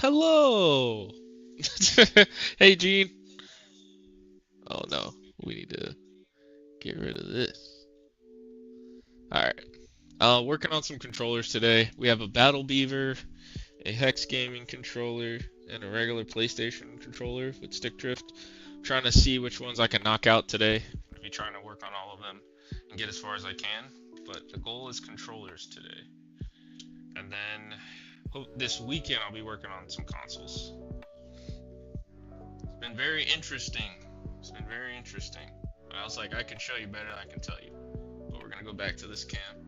Hello. Hey, Gene. Oh no, we need to get rid of this. All right. Working on some controllers today. We have a Battle Beaver, a Hex Gaming controller, and a regular PlayStation controller with stick drift. I'm trying to see which ones I can knock out today. I'll be trying to work on all of them and get as far as I can. But the goal is controllers today. And then this weekend I'll be working on some consoles. It's been very interesting. It's been very interesting. I was like, I can show you better than I can tell you. But we're gonna go back to this camp.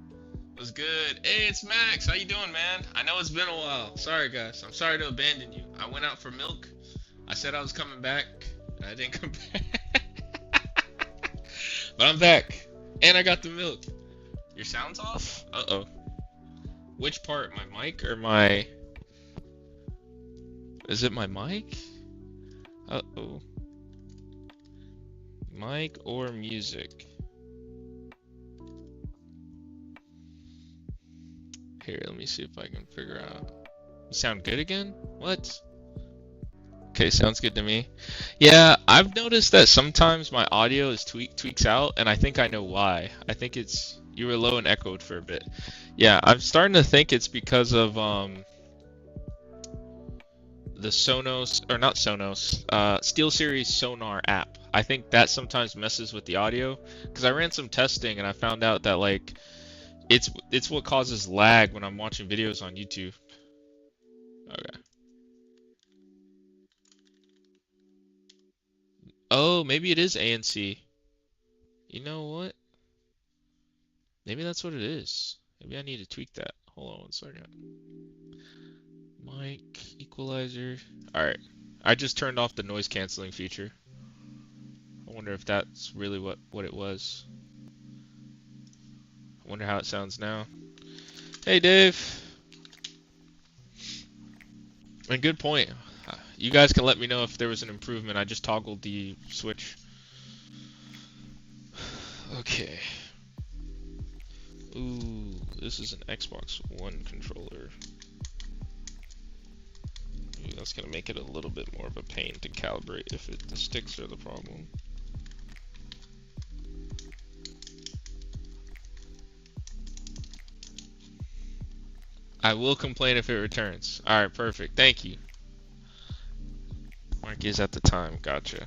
What's good? Hey, it's Max. How you doing, man? I know it's been a while. Sorry, guys. I'm sorry to abandon you. I went out for milk. I said I was coming back, and I didn't come back. But I'm back, and I got the milk. Your sound's off? Uh-oh. Which part? My mic or my... Is it my mic? Uh-oh. Mic or music? Here, let me see if I can figure out. You sound good again? What? Okay, sounds good to me. Yeah, I've noticed that sometimes my audio is tweaks out, and I think I know why. I think it's you were low and echoed for a bit. Yeah, I'm starting to think it's because of the Sonos, or not Sonos, SteelSeries Sonar app. I think that sometimes messes with the audio because I ran some testing and I found out that like it's what causes lag when I'm watching videos on YouTube. Okay. Oh, maybe it is ANC. You know what? Maybe that's what it is. Maybe I need to tweak that. Hold on one second. Mic, equalizer. Alright. I just turned off the noise canceling feature. I wonder if that's really what it was. I wonder how it sounds now. Hey, Dave. And good point. You guys can let me know if there was an improvement. I just toggled the switch. Okay. Ooh, this is an Xbox One controller. Ooh, that's gonna make it a little bit more of a pain to calibrate if the sticks are the problem. I will complain if it returns. Alright, perfect. Thank you. Mark is at the time. Gotcha.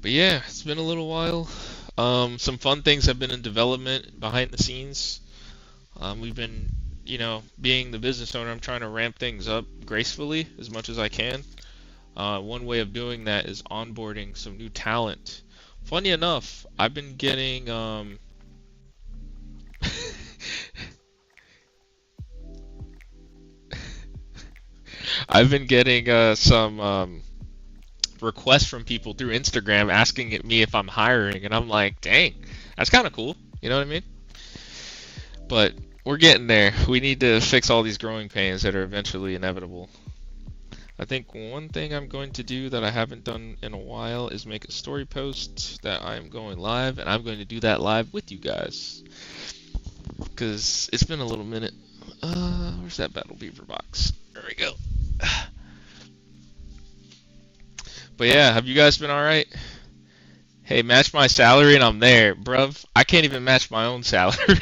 But yeah, it's been a little while. Some fun things have been in development behind the scenes. We've been, being the business owner, I'm trying to ramp things up gracefully as much as I can. One way of doing that is onboarding some new talent. Funny enough, I've been getting some requests from people through Instagram asking me if I'm hiring, and I'm like, dang, that's kind of cool. You know what I mean? But we're getting there. We need to fix all these growing pains that are eventually inevitable. I think one thing I'm going to do that I haven't done in a while is make a story post that I'm going live, and I'm going to do that live with you guys. Because it's been a little minute. Where's that Battle Beaver box? There we go. But yeah, have you guys been alright? Hey, match my salary and I'm there, bruv. I can't even match my own salary.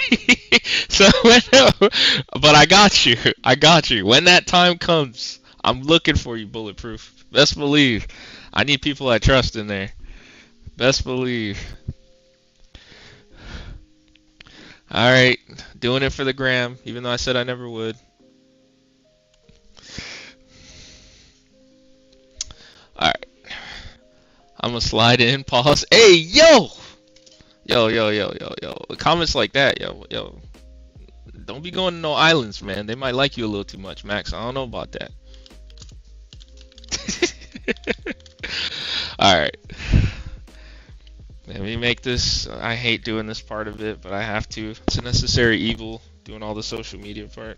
So, but I got you. I got you. When that time comes, I'm looking for you, Bulletproof. Best believe. I need people I trust in there. Best believe. Alright, doing it for the gram, even though I said I never would. Alright, I'm gonna slide in, pause. Hey, yo! Yo, yo, yo, yo, yo. Comments like that, yo, yo. Don't be going to no islands, man. They might like you a little too much, Max. I don't know about that. Alright. Let me make this. I hate doing this part of it, but I have to. It's a necessary evil, doing all the social media part.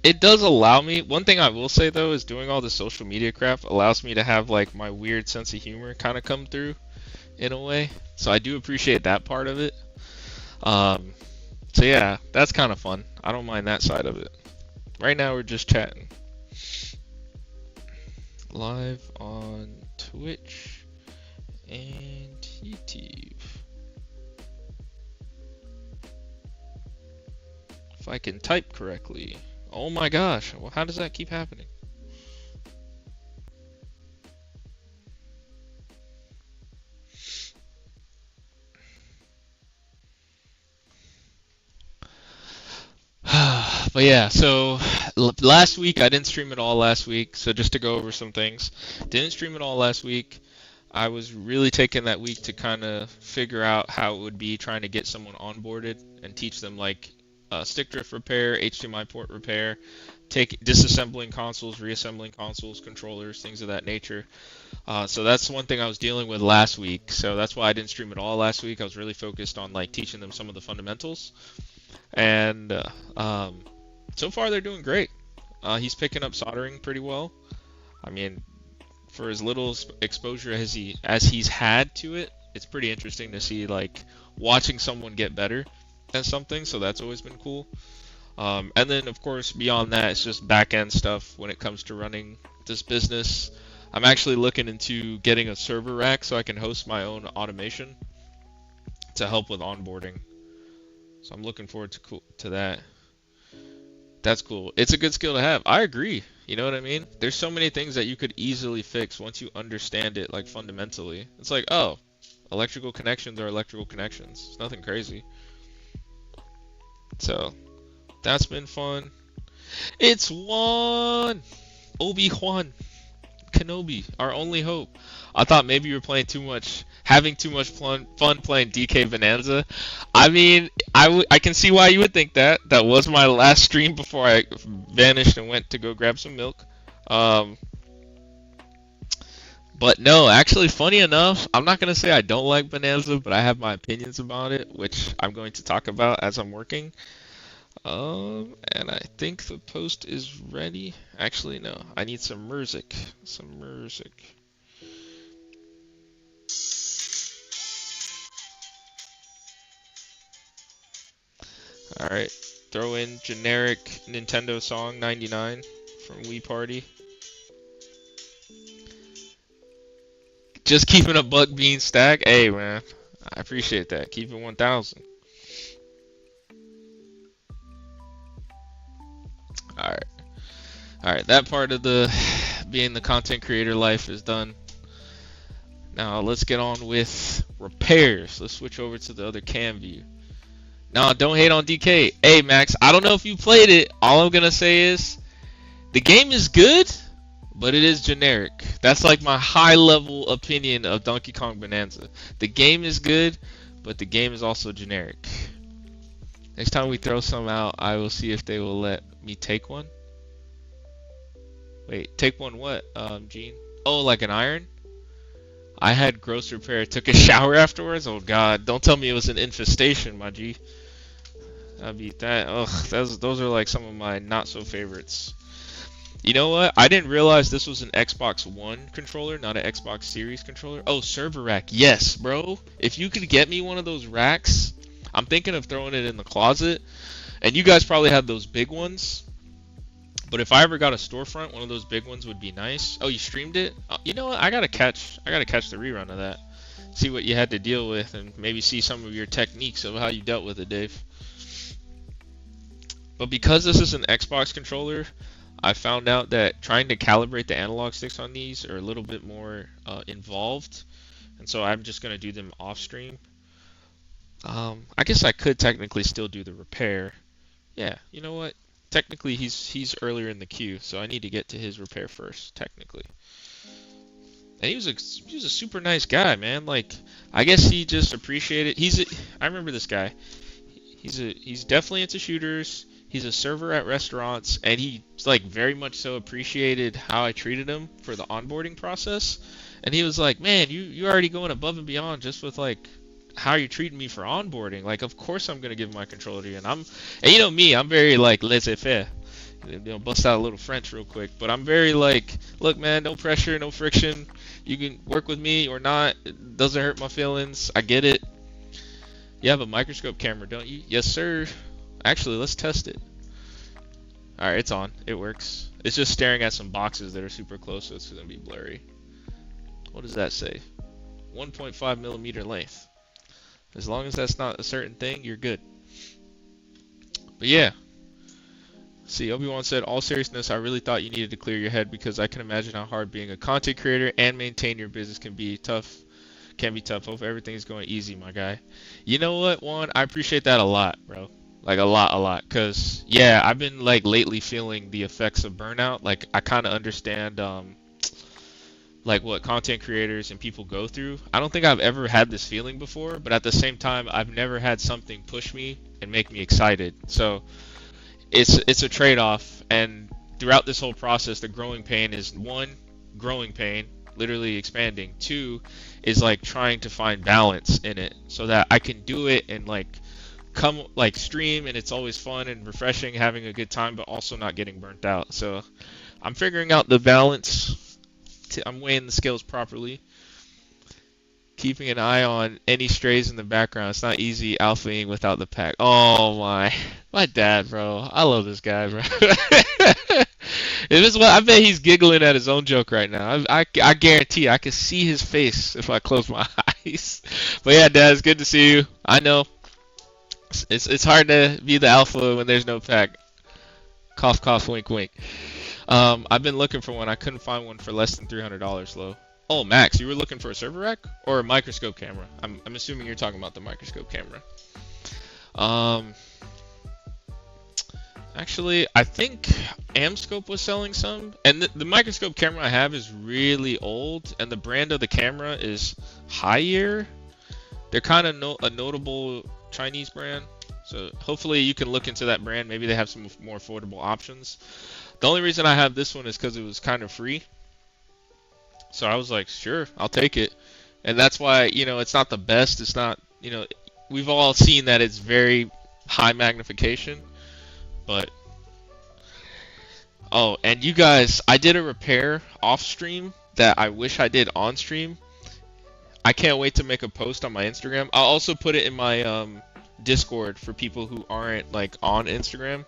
it does allow me. One thing I will say though is doing all the social media crap allows me to have like my weird sense of humor kind of come through in a way. So I do appreciate that part of it. Um, so yeah, that's kind of fun. I don't mind that side of it. Right now we're just chatting. Live on Twitch and YouTube. If I can type correctly. Oh my gosh, well, how does that keep happening? But yeah, so last week I didn't stream it all last week. So just to go over some things, didn't stream it all last week. I was really taking that week to kind of figure out how it would be trying to get someone onboarded and teach them like stick drift repair, HDMI port repair, disassembling consoles, reassembling consoles, controllers, things of that nature. So that's one thing I was dealing with last week. So that's why I didn't stream it all last week. I was really focused on like teaching them some of the fundamentals. And so far they're doing great. He's picking up soldering pretty well. I mean, for as little exposure as he's had to it, it's pretty interesting to see like watching someone get better at something. So that's always been cool. And then of course beyond that, it's just back end stuff when it comes to running this business. I'm actually looking into getting a server rack so I can host my own automation to help with onboarding. So I'm looking forward to that. That's cool. It's a good skill to have. I agree. You know what I mean? There's so many things that you could easily fix once you understand it, like fundamentally. It's like, oh, electrical connections are electrical connections. It's nothing crazy. So that's been fun. It's one Obi-Wan Kenobi, our only hope. I thought maybe you were playing too much, having too much fun playing DK Bonanza. I mean, I can see why you would think that. That was my last stream before I vanished and went to go grab some milk. But no, actually, funny enough, I'm not going to say I don't like Bonanza, but I have my opinions about it, which I'm going to talk about as I'm working. And I think the post is ready. Actually, no, I need some music. Some music. Alright, throw in generic Nintendo song 99 from Wii Party. Just keeping a buck bean stack. Hey man, I appreciate that. Keep it 1000. Alright. Alright, that part of the being the content creator life is done. Now let's get on with repairs. Let's switch over to the other cam view. No, don't hate on DK. Hey Max, I don't know if you played it. All I'm gonna say is the game is good, but it is generic. That's like my high level opinion of Donkey Kong Bonanza. The game is good, but the game is also generic. Next time we throw some out, I will see if they will let me take one. Wait, take one what, Gene? Oh, like an iron? I had gross repair. Took a shower afterwards? Oh god, don't tell me it was an infestation, my G. That'd be that. Ugh, those are like some of my not so favorites. You know what? I didn't realize this was an Xbox One controller, not an Xbox Series controller. Oh, server rack. Yes, bro. If you could get me one of those racks, I'm thinking of throwing it in the closet. And you guys probably have those big ones. But if I ever got a storefront, one of those big ones would be nice. Oh, you streamed it? You know what? I gotta catch the rerun of that. See what you had to deal with, and maybe see some of your techniques of how you dealt with it, Dave. But because this is an Xbox controller, I found out that trying to calibrate the analog sticks on these are a little bit more involved, and so I'm just gonna do them off stream. I guess I could technically still do the repair. Yeah, you know what? Technically, he's earlier in the queue, so I need to get to his repair first, technically. And he was a super nice guy, man. Like, I guess he just appreciated. I remember this guy. He's definitely into shooters. He's a server at restaurants, and he like very much so appreciated how I treated him for the onboarding process. And he was like, "Man, you already going above and beyond just with like how you're treating me for onboarding. Like, of course I'm gonna give my controller to you." And you know me, I'm very like laissez-faire. bust out a little French real quick. But I'm very like, look, man, no pressure, no friction. You can work with me or not. It doesn't hurt my feelings. I get it. You have a microscope camera, don't you? Yes, sir. Actually, let's test it. All right, it's on. It works. It's just staring at some boxes that are super close, so it's gonna be blurry. What does that say? 1.5 millimeter length. As long as that's not a certain thing, you're good. But yeah. See, Obi-Wan said, all seriousness, I really thought you needed to clear your head because I can imagine how hard being a content creator and maintain your business can be tough. Hope everything's going easy, my guy. You know what, Juan? I appreciate that a lot, bro. Like a lot. Cause yeah, I've been like lately feeling the effects of burnout. Like I kind of understand like what content creators and people go through. I don't think I've ever had this feeling before, but at the same time, I've never had something push me and make me excited. So it's a trade-off, and throughout this whole process, the growing pain is one, growing pain, literally expanding. Two is like trying to find balance in it so that I can do it and like come like stream and it's always fun and refreshing, having a good time, but also not getting burnt out. So I'm figuring out the balance. I'm weighing the scales properly. Keeping an eye on any strays in the background. It's not easy alphaing without the pack. Oh my dad, bro. I love this guy, bro. It is what I bet he's giggling at his own joke right now. I guarantee I can see his face if I close my eyes. But yeah, Dad, it's good to see you. I know it's hard to be the alpha when there's no pack. Cough, cough, wink, wink. I've been looking for one. I couldn't find one for less than $300 low. Oh, Max, you were looking for a server rack or a microscope camera? I'm assuming you're talking about the microscope camera. Actually, I think Amscope was selling some, and the microscope camera I have is really old, and the brand of the camera is Haier. They're kind of a notable Chinese brand, so hopefully you can look into that brand. Maybe they have some more affordable options. The only reason I have this one is because it was kind of free. So I was like, sure, I'll take it. And that's why, it's not the best. It's not, we've all seen that it's very high magnification. But, oh, and you guys, I did a repair off stream that I wish I did on stream. I can't wait to make a post on my Instagram. I'll also put it in my Discord for people who aren't like on Instagram.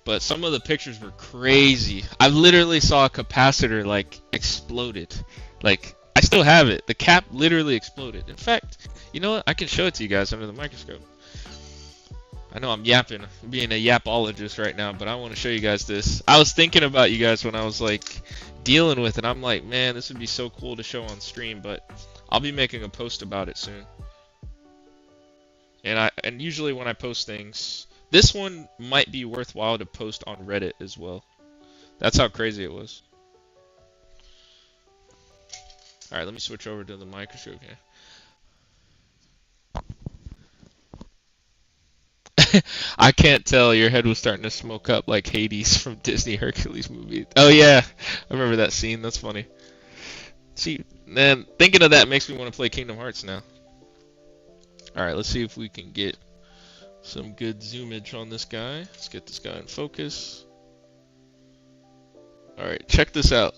But some of the pictures were crazy. I literally saw a capacitor like exploded. Like I still have it. The cap literally exploded. In fact, you know what? I can show it to you guys under the microscope. I know I'm yapping, I'm being a yapologist right now, but I want to show you guys this. I was thinking about you guys when I was like dealing with it. I'm like, man, this would be so cool to show on stream, but I'll be making a post about it soon. And usually when I post things, this one might be worthwhile to post on Reddit as well. That's how crazy it was. Alright, let me switch over to the microscope here. I can't tell, your head was starting to smoke up like Hades from Disney Hercules movie. Oh yeah, I remember that scene, that's funny. See, man, thinking of that makes me want to play Kingdom Hearts now. Alright, let's see if we can get some good zoomage on this guy. Let's get this guy in focus. Alright, check this out.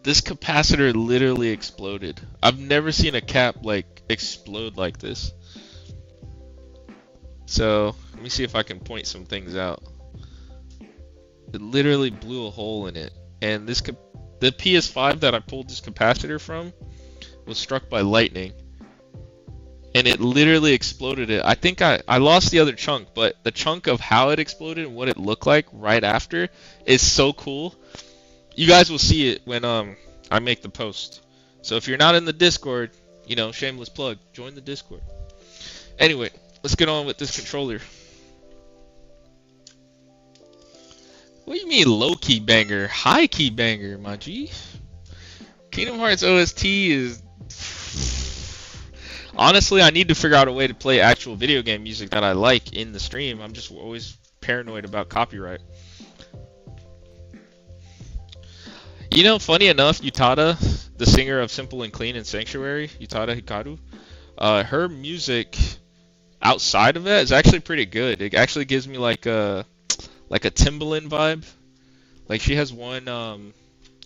This capacitor literally exploded. I've never seen a cap like explode like this. So, let me see if I can point some things out. It literally blew a hole in it. And the PS5 that I pulled this capacitor from was struck by lightning. And it literally exploded it. I think I lost the other chunk, but the chunk of how it exploded and what it looked like right after is so cool. You guys will see it when I make the post. So if you're not in the Discord, shameless plug, join the Discord. Anyway, let's get on with this controller. What do you mean low-key banger? High-key banger, my G. Kingdom Hearts OST is... Honestly, I need to figure out a way to play actual video game music that I like in the stream. I'm just always paranoid about copyright. Funny enough, Utada, the singer of Simple and Clean and Sanctuary, Utada Hikaru, her music outside of that is actually pretty good. It actually gives me like like a Timbaland vibe. Like she has one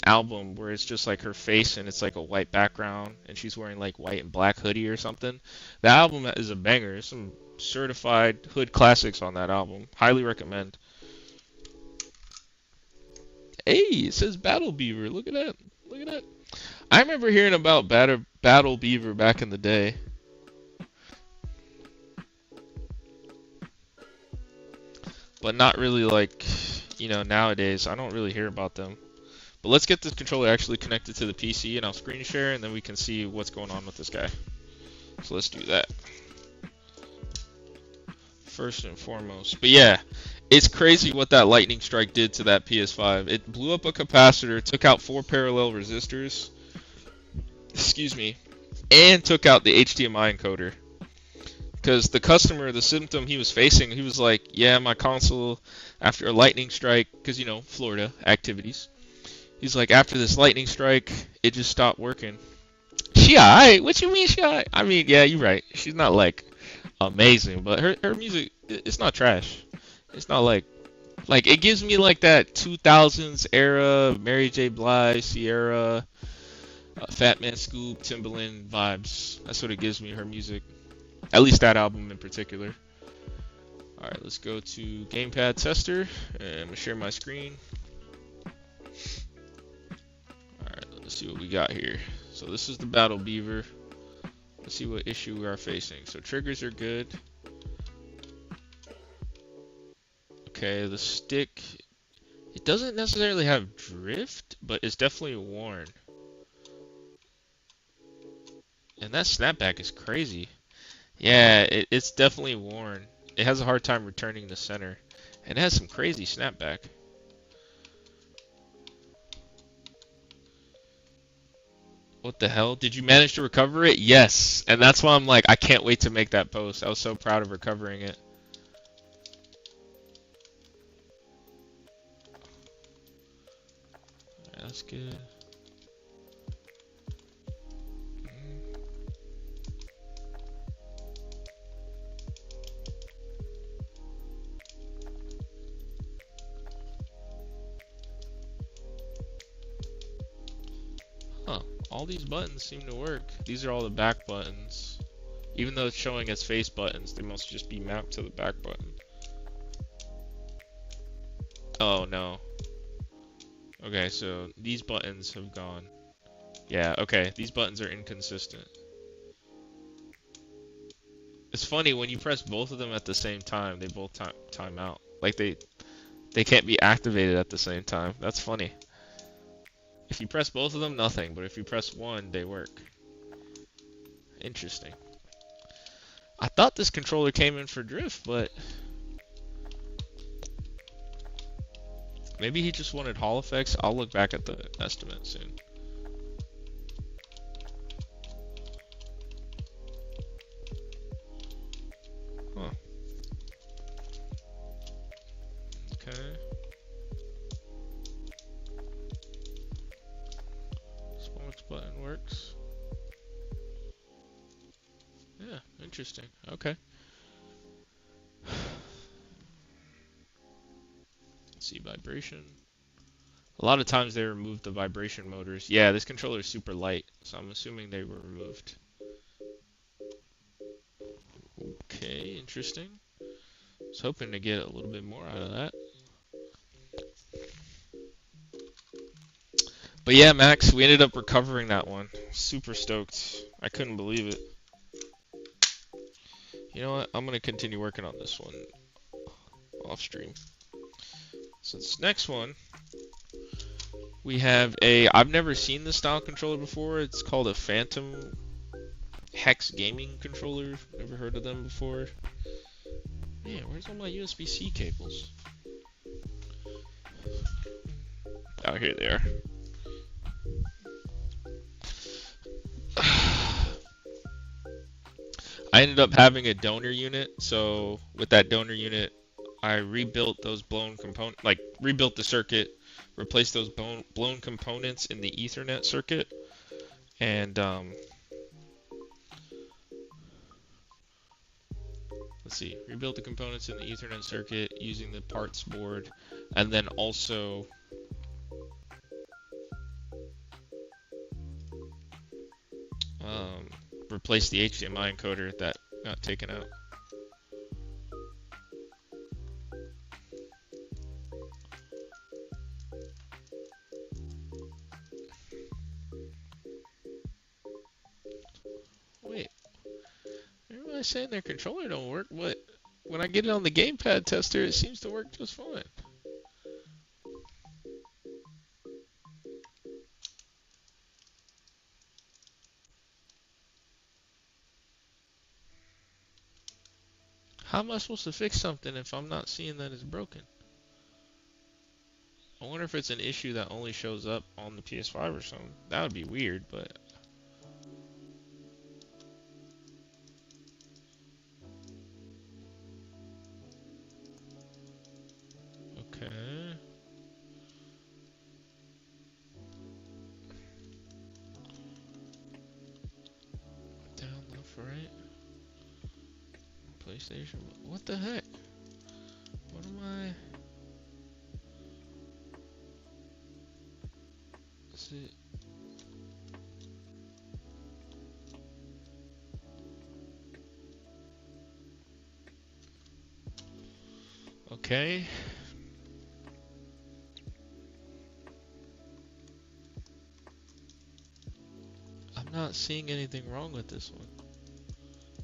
album where it's just like her face and it's like a white background and she's wearing like white and black hoodie or something. The album is a banger. There's some certified hood classics on that album. Highly recommend. Hey, it says Battle Beaver. Look at that. Look at that. I remember hearing about Battle Beaver back in the day. But not really like, nowadays. I don't really hear about them. But let's get this controller actually connected to the PC and I'll screen share and then we can see what's going on with this guy. So let's do that. First and foremost. But yeah, it's crazy what that lightning strike did to that PS5. It blew up a capacitor, took out 4 parallel resistors, excuse me, and took out the HDMI encoder. Because the customer, the symptom he was facing, he was like, yeah, my console, after a lightning strike, because, Florida activities. He's like, after this lightning strike, it just stopped working. She alright? What you mean she alright? I mean, yeah, you're right. She's not, like, amazing, but her music, it's not trash. It's not like it gives me, like, that 2000s era, Mary J. Blige, Sierra, Fat Man Scoop, Timbaland vibes. That's what it gives me, her music. At least that album in particular. Alright, let's go to Gamepad Tester, and I'm going to share my screen. Alright, let's see what we got here. So this is the Battle Beaver. Let's see what issue we are facing. So triggers are good. Okay, the stick, it doesn't necessarily have drift, but it's definitely worn. And that snapback is crazy. Yeah, it's definitely worn. It has a hard time returning to center. And it has some crazy snapback. What the hell? Did you manage to recover it? Yes. And that's why I'm like, I can't wait to make that post. I was so proud of recovering it. Alright, that's good. Huh. All these buttons seem to work. These are all the back buttons. Even though it's showing as face buttons, they must just be mapped to the back button. Oh no. Okay, so these buttons have gone. Yeah, okay, these buttons are inconsistent. It's funny, when you press both of them at the same time, they both time out. Like they can't be activated at the same time. That's funny. If you press both of them, nothing. But if you press one, they work. Interesting. I thought this controller came in for drift, but maybe he just wanted Hall effects. I'll look back at the estimate soon. Huh. Okay. Button works. Yeah, interesting. Okay. Let's see, vibration. A lot of times they remove the vibration motors. Yeah, this controller is super light, so I'm assuming they were removed. Okay, interesting. I was hoping to get a little bit more out of that. But yeah, Max, we ended up recovering that one. Super stoked. I couldn't believe it. You know what? I'm going to continue working on this one off stream. So this next one, we have I've never seen this style controller before. It's called a Phantom Hex Gaming Controller. Never heard of them before. Man, where's all my USB-C cables? Oh, here they are. I ended up having a donor unit, so with that donor unit, I rebuilt those rebuilt the circuit, replaced those blown components in the Ethernet circuit, and let's see, rebuild the components in the Ethernet circuit using the parts board, and then also replace the HDMI encoder that got taken out. Wait, everybody's saying their controller don't work. What? When I get it on the gamepad tester, it seems to work just fine. How am I supposed to fix something if I'm not seeing that it's broken? I wonder if it's an issue that only shows up on the PS5 or something. That would be weird, but... Okay. Down, left, right. PlayStation. What the heck? What am I... Is it... Okay. I'm not seeing anything wrong with this one.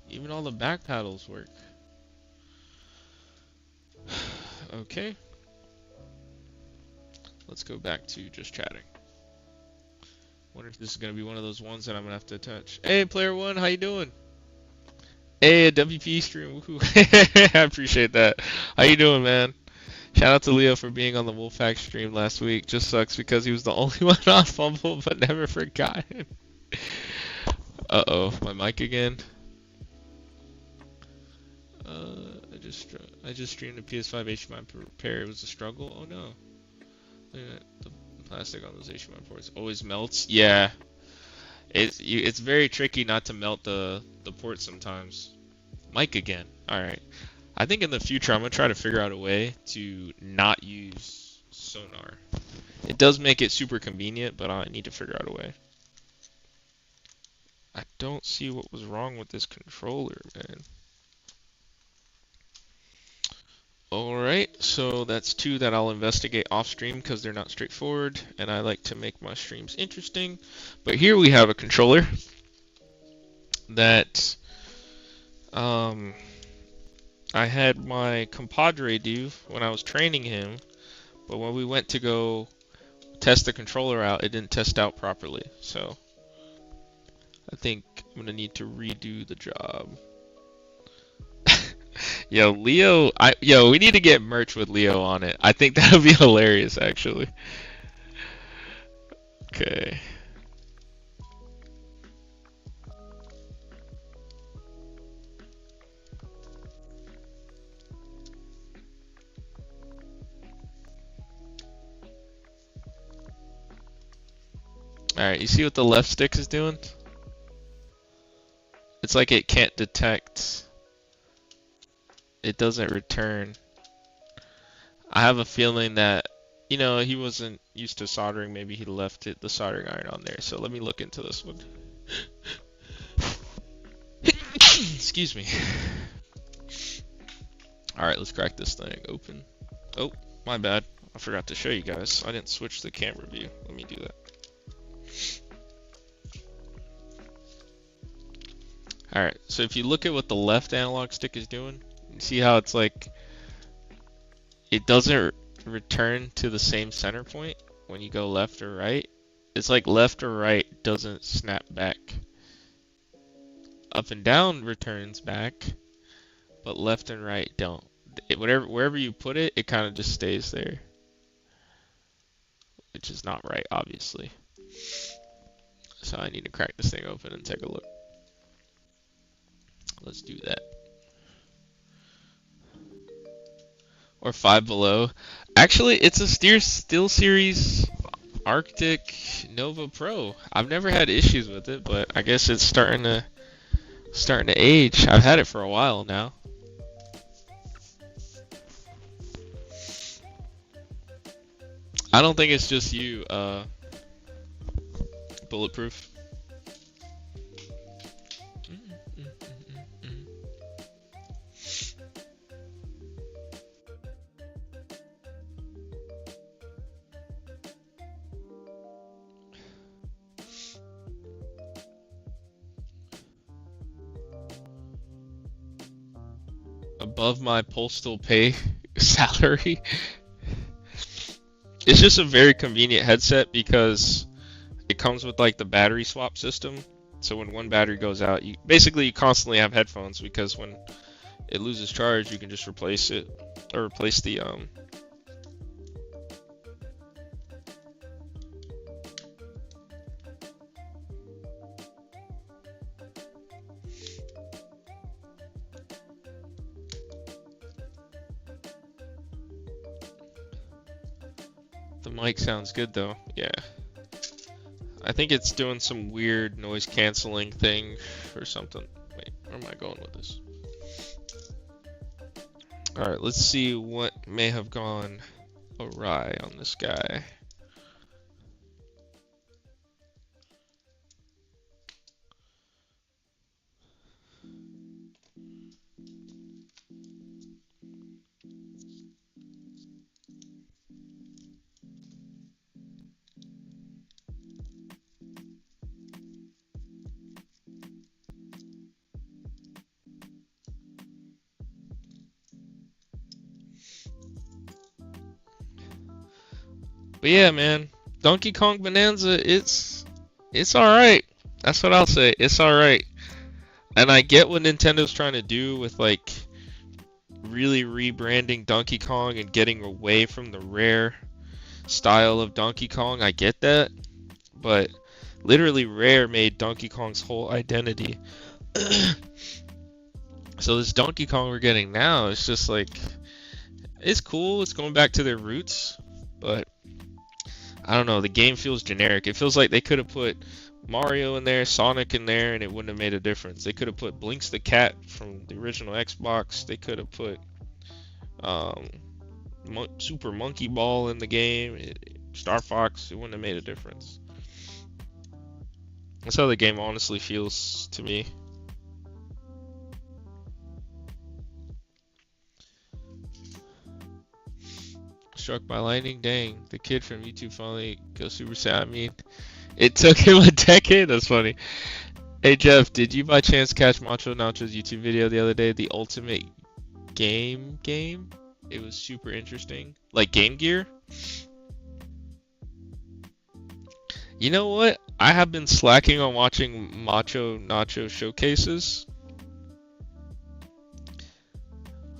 Even all the back paddles work. Okay. Let's go back to just chatting. Wonder if this is gonna be one of those ones that I'm gonna have to touch. Hey, player one, how you doing? Hey, a WP stream. Woohoo. I appreciate that. How you doing, man? Shout out to Leo for being on the Wolfpack stream last week. Just sucks because he was the only one on Fumble, but never forgotten. Uh-oh, my mic again. I just streamed a PS5 HDMI repair. It was a struggle. Oh no. Look at that. The plastic on those HDMI ports always melts. Yeah. It's very tricky not to melt the port sometimes. Mic again. Alright. I think in the future I'm going to try to figure out a way to not use sonar. It does make it super convenient, but I need to figure out a way. I don't see what was wrong with this controller, man. Alright, so that's two that I'll investigate off stream because they're not straightforward, and I like to make my streams interesting. But here we have a controller that I had my compadre do when I was training him, but when we went to go test the controller out, it didn't test out properly. So I think I'm gonna need to redo the job. Yo, Leo, we need to get merch with Leo on it. I think that would be hilarious, actually. Okay. Alright, you see what the left stick is doing? It's like it can't detect. It doesn't return. I have a feeling that, you know, he wasn't used to soldering. Maybe he left the soldering iron on there. So let me look into this one. Excuse me. Alright, let's crack this thing open. Oh, my bad. I forgot to show you guys. I didn't switch the camera view. Let me do that. Alright, so if you look at what the left analog stick is doing, you see how it's like, it doesn't return to the same center point when you go left or right. It's like left or right doesn't snap back. Up and down returns back, but left and right don't. Wherever you put it, it kind of just stays there. Which is not right, obviously. So I need to crack this thing open and take a look. Let's do that. Or Five Below. Actually, it's a SteelSeries Arctic Nova Pro. I've never had issues with it, but I guess it's starting to age. I've had it for a while now. I don't think it's just you, Bulletproof. Above my postal pay salary. It's just a very convenient headset because it comes with like the battery swap system. So when one battery goes out, you constantly have headphones because when it loses charge, you can just replace it or replace the mic sounds good though. Yeah. I think it's doing some weird noise canceling thing or something. Wait, where am I going with this? Alright, let's see what may have gone awry on this guy. But yeah, man, Donkey Kong Bonanza, it's all right. That's what I'll say. It's all right. And I get what Nintendo's trying to do with like really rebranding Donkey Kong and getting away from the Rare style of Donkey Kong. I get that, but literally Rare made Donkey Kong's whole identity. So this Donkey Kong we're getting now, it's just like it's cool. It's going back to their roots, but I don't know, the game feels generic. It feels like they could have put Mario in there, Sonic in there, and it wouldn't have made a difference. They could have put Blinks the Cat from the original Xbox. They could have put um, Super Monkey Ball in the game, Star Fox. It wouldn't have made a difference. That's how the game honestly feels to me. Struck by lightning, dang, the kid from YouTube finally goes Super Saiyan. I mean, it took him a decade. That's funny. Hey Jeff, did you by chance catch Macho Nacho's YouTube video the other day? The Ultimate Game? It was super interesting. Like Game Gear? You know what? I have been slacking on watching Macho Nacho showcases.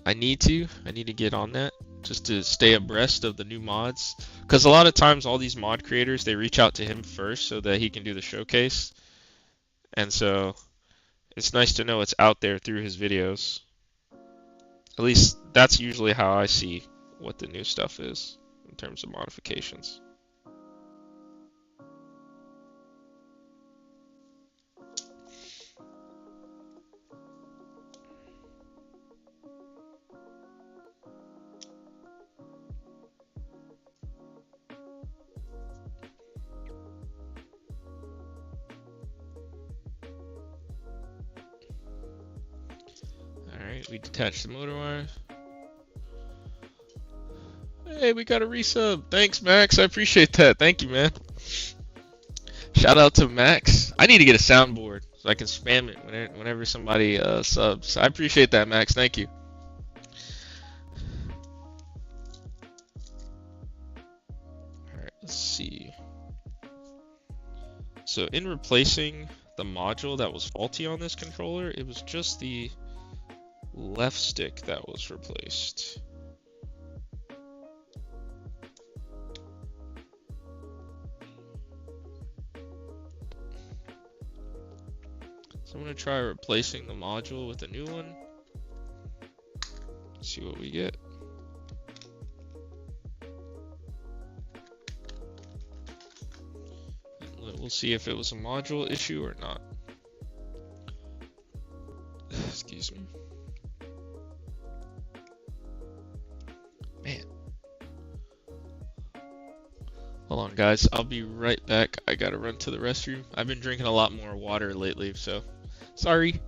I need to get on that just to stay abreast of the new mods. Because a lot of times all these mod creators, they reach out to him first so that he can do the showcase. And so it's nice to know it's out there through his videos. At least that's usually how I see what the new stuff is in terms of modifications. Alright, we detached the motor wires. Hey, we got a resub. Thanks, Max. I appreciate that. Thank you, man. Shout out to Max. I need to get a soundboard so I can spam it whenever somebody subs. I appreciate that, Max. Thank you. Alright, let's see. So in replacing the module that was faulty on this controller, it was just the left stick that was replaced. So I'm going to try replacing the module with a new one. See what we get. We'll see if it was a module issue or not. Excuse me. Man. Hold on, guys. I'll be right back. I gotta run to the restroom. I've been drinking a lot more water lately, so sorry.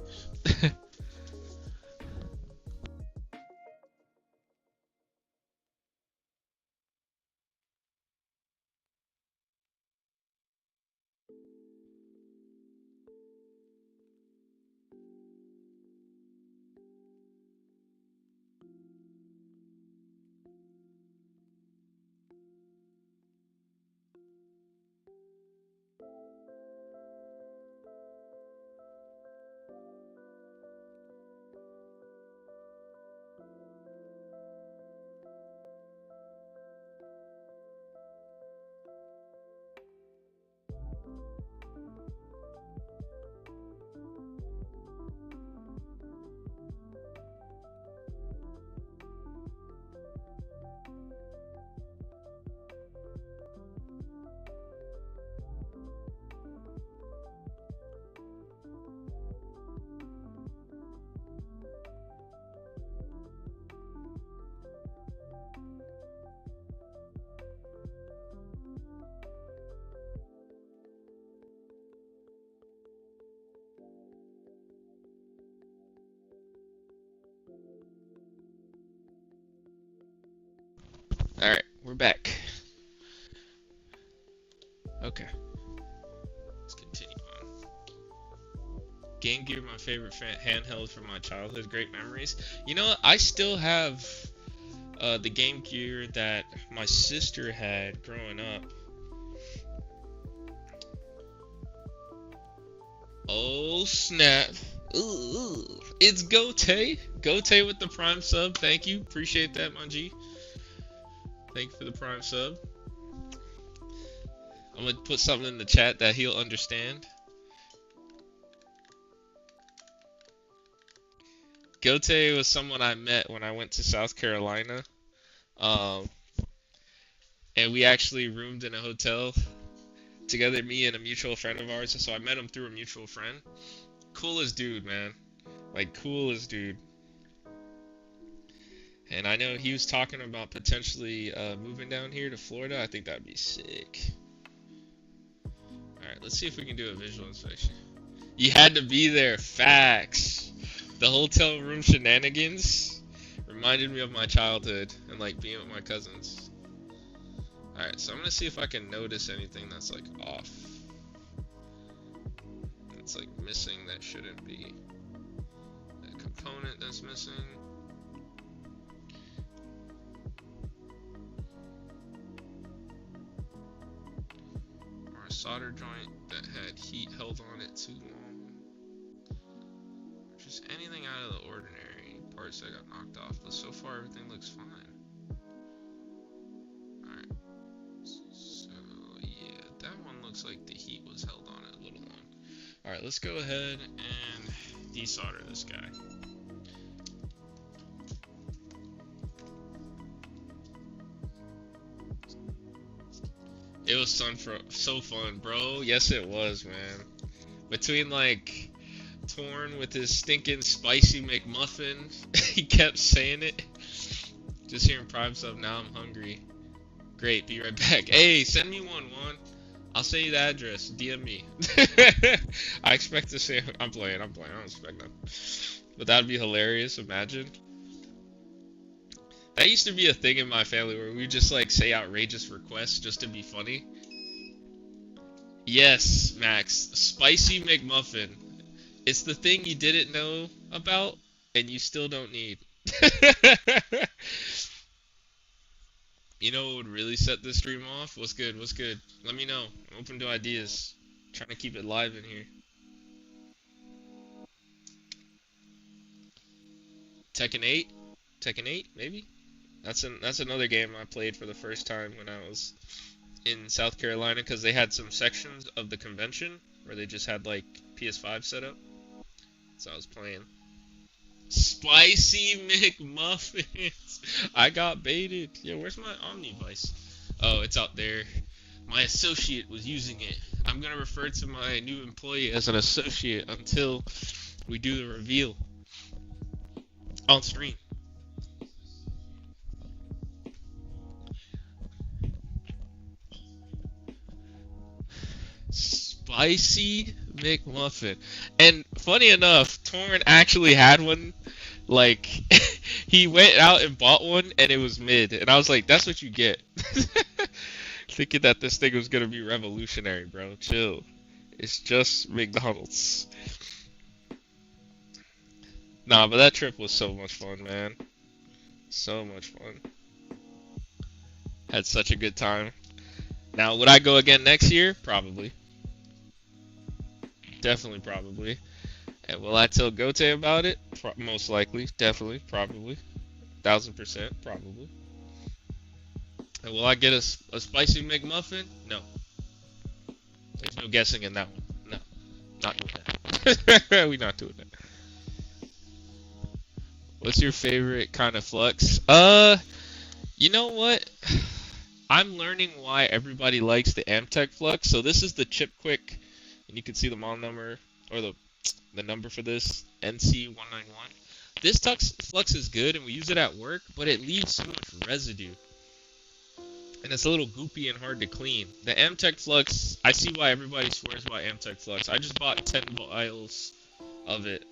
Alright, we're back. Okay, let's continue on. Game Gear, my favorite handheld from my childhood. Great memories. You know what? I still have the Game Gear that my sister had growing up. Oh snap. Ooh. It's Gote. Gote with the Prime sub. Thank you. Appreciate that, my G. Thank you for the Prime sub. I'm gonna put something in the chat that he'll understand. Gote was someone I met when I went to South Carolina. Um, and we actually roomed in a hotel together, me and a mutual friend of ours. So I met him through a mutual friend. Coolest dude, man. Like, coolest dude. And I know he was talking about potentially moving down here to Florida. I think that'd be sick. Alright, let's see if we can do a visual inspection. You had to be there. Facts. The hotel room shenanigans reminded me of my childhood and like being with my cousins. Alright, so I'm gonna see if I can notice anything that's like off. That's like missing that shouldn't be. A component that's missing. Or a solder joint that had heat held on it too long. Just anything out of the ordinary. Parts that got knocked off, but so far everything looks fine. Alright. So yeah, that one looks like the heat was held on it a little long. Alright, let's go ahead and desolder this guy. It was so fun, bro. Yes, it was, man. Between like Torn with his stinking spicy McMuffin, he kept saying it. Just hearing Prime sub, now I'm hungry. Great, be right back. Hey, send me one. I'll send you the address. DM me. I expect to say I'm playing. I don't expect nothing. But that'd be hilarious. Imagine. That used to be a thing in my family where we just like say outrageous requests just to be funny. Yes, Max. Spicy McMuffin. It's the thing you didn't know about and you still don't need. You know what would really set this stream off? What's good? What's good? Let me know. I'm open to ideas. Trying to keep it live in here. Tekken 8? Tekken 8, maybe? That's another game I played for the first time when I was in South Carolina because they had some sections of the convention where they just had like PS5 set up. So I was playing. Spicy McMuffins. I got baited. Yo, where's my Omnivice? Oh, it's out there. My associate was using it. I'm gonna refer to my new employee as an associate until we do the reveal on stream. spicy McMuffin. And funny enough, Torrin actually had one. Like, he went out and bought one, and it was mid. And I was like, that's what you get. Thinking that this thing was gonna be revolutionary, bro. Chill. It's just McDonald's. Nah, but that trip was so much fun, man. So much fun. Had such a good time. Now, would I go again next year? Probably. Definitely, probably. And will I tell Gote about it? Most likely. Definitely. Probably. 1000%. Probably. And will I get a spicy McMuffin? No. There's no guessing in that one. No. Not doing that. We're not doing that. What's your favorite kind of flux? You know what? I'm learning why everybody likes the Amtech flux. So this is the chip quick, and you can see the model number, or the number for this, NC191. This flux is good, and we use it at work, but it leaves so much residue. And it's a little goopy and hard to clean. The Amtech flux, I see why everybody swears by Amtech flux. I just bought 10 vials of it.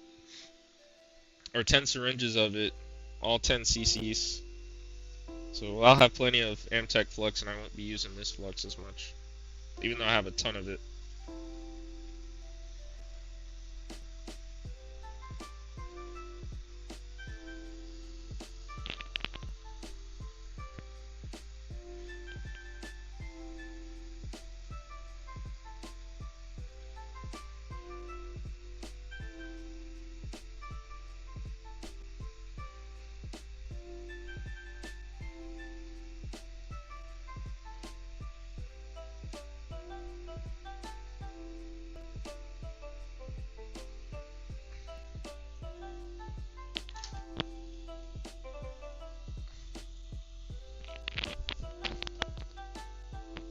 Or 10 syringes of it. All 10 cc's. So I'll have plenty of Amtech flux, and I won't be using this flux as much. Even though I have a ton of it.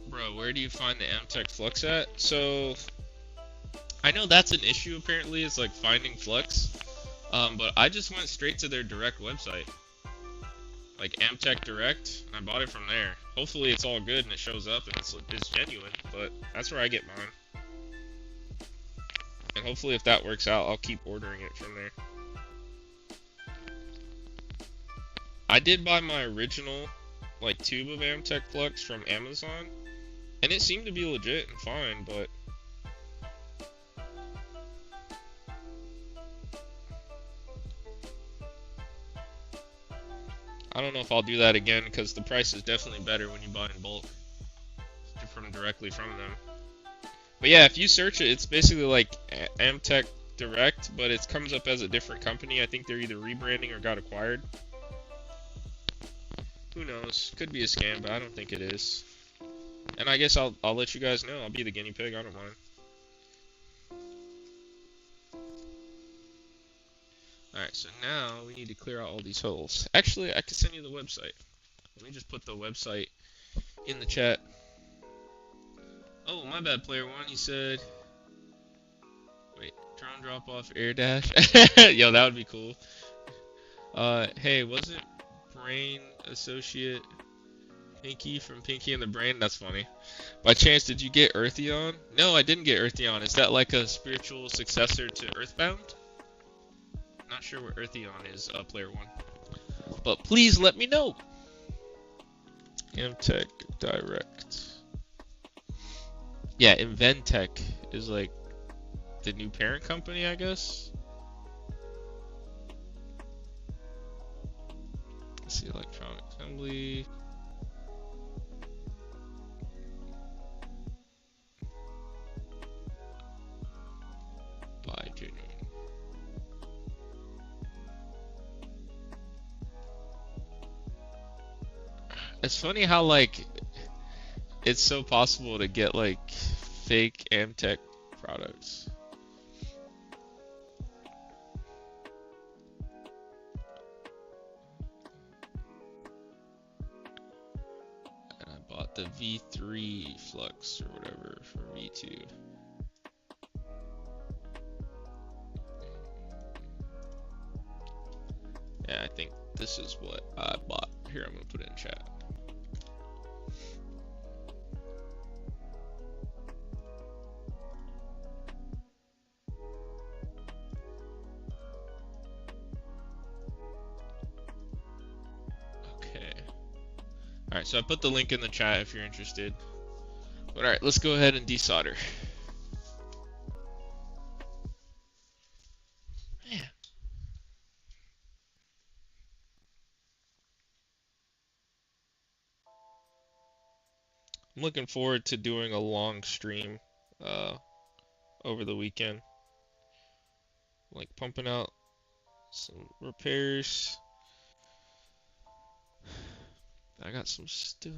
Bro, where do you find the Amtech flux at? So, I know that's an issue apparently, is like finding flux. But I just went straight to their direct website. Like Amtech Direct, and I bought it from there. Hopefully it's all good and it shows up and it's genuine, but that's where I get mine. And hopefully if that works out, I'll keep ordering it from there. I did buy my original like tube of Amtech flux from Amazon, and it seemed to be legit and fine, but I don't know if I'll do that again, because the price is definitely better when you buy in bulk directly from them. But yeah, if you search it, it's basically like Amtech Direct, but it comes up as a different company. I think they're either rebranding or got acquired. Who knows? Could be a scam, but I don't think it is. And I guess I'll let you guys know. I'll be the guinea pig. I don't mind. Alright, so now we need to clear out all these holes. Actually, I can send you the website. Let me just put the website in the chat. Oh, my bad, player one. He said, wait, drone drop off, air dash. Yo, that would be cool. Hey, wasn't Brain Associate Pinky from Pinky and the Brain? That's funny. By chance, did you get Eartheon? No, I didn't get Eartheon. Is that like a spiritual successor to Earthbound? Not sure where Eartheon is, player one. But please let me know. Amtech Direct. Yeah, Inventec is like the new parent company, I guess. Let's see, electronic assembly. By genuine. It's funny how like it's so possible to get like fake Amtech products. And I bought the V3 flux or whatever for V2. Yeah, I think this is what I bought. Here, I'm gonna put it in chat. Alright, so I put the link in the chat if you're interested. But alright, let's go ahead and desolder. Man. I'm looking forward to doing a long stream over the weekend. Like pumping out some repairs. I got some stuff.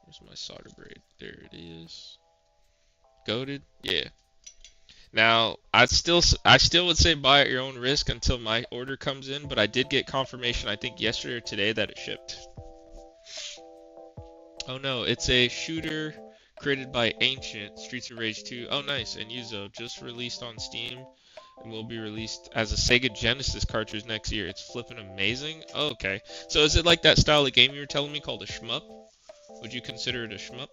Where's my solder braid? There it is. Goated? Yeah. Now, I still would say buy at your own risk until my order comes in, but I did get confirmation I think yesterday or today that it shipped. Oh no, it's a shooter created by Ancient, Streets of Rage 2. Oh nice, and Yuzo just released on Steam and will be released as a Sega Genesis cartridge next year. It's flipping amazing. Oh, okay. So is it like that style of game you were telling me called a shmup? Would you consider it a shmup?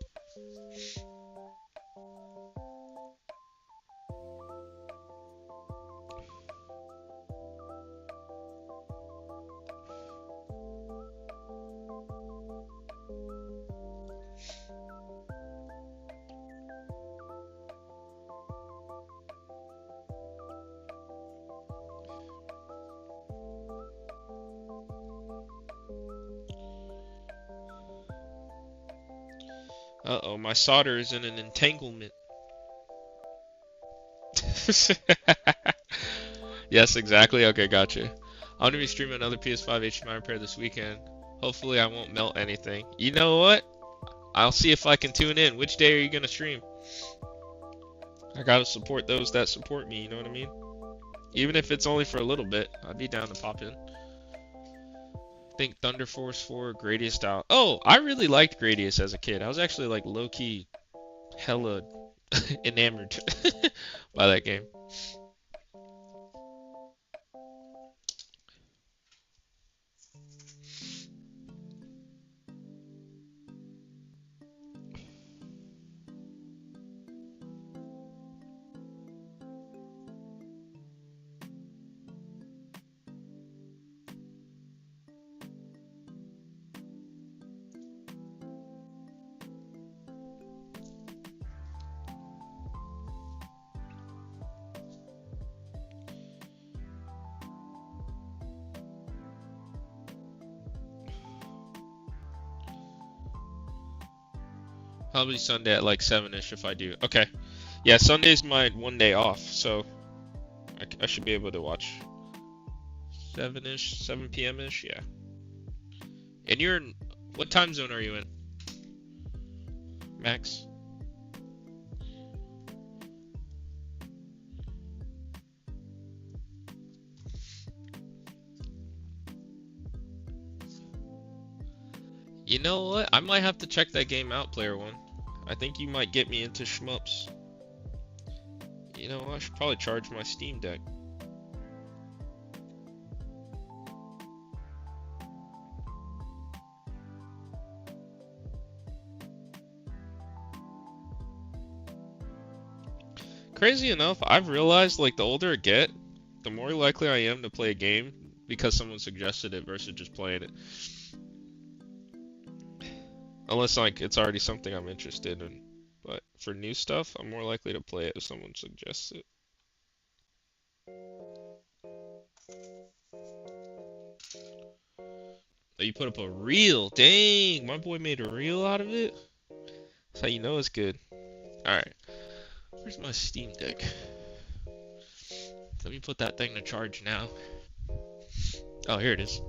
Uh-oh, my solder is in an entanglement. Yes, exactly. Okay, gotcha. I'm gonna be streaming another PS5 HDMI repair this weekend. Hopefully I won't melt anything. You know what? I'll see if I can tune in. Which day are you gonna stream? I gotta support those that support me, you know what I mean? Even if it's only for a little bit, I'd be down to pop in. Think Thunder Force 4, Gradius out. Oh, I really liked Gradius as a kid. I was actually like low-key hella enamored by that game. Probably Sunday at like 7-ish if I do. Okay. Yeah, Sunday's my one day off, so I should be able to watch 7-ish, 7 p.m.-ish, yeah. And you're in, what time zone are you in, Max? You know what? I might have to check that game out, Player One. I think you might get me into shmups. You know, I should probably charge my Steam Deck. Crazy enough, I've realized like the older I get, the more likely I am to play a game because someone suggested it versus just playing it. Unless like it's already something I'm interested in. But for new stuff, I'm more likely to play it if someone suggests it. Oh, you put up a reel. Dang, my boy made a reel out of it. That's how you know it's good. Alright. Where's my Steam Deck? Let me put that thing to charge now. Oh, here it is.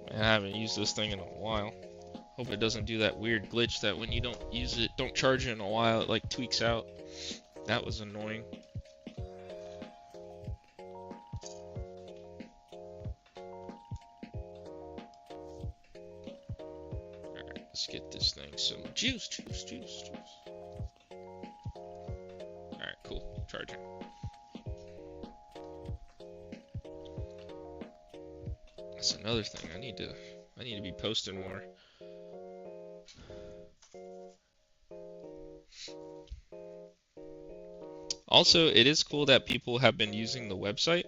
I haven't used this thing in a while. Hope it doesn't do that weird glitch that when you don't use it, don't charge it in a while, it like tweaks out. That was annoying. Alright, let's get this thing some juice. Alright, cool. Charging. That's another thing. I need to be posting more. Also, it is cool that people have been using the website.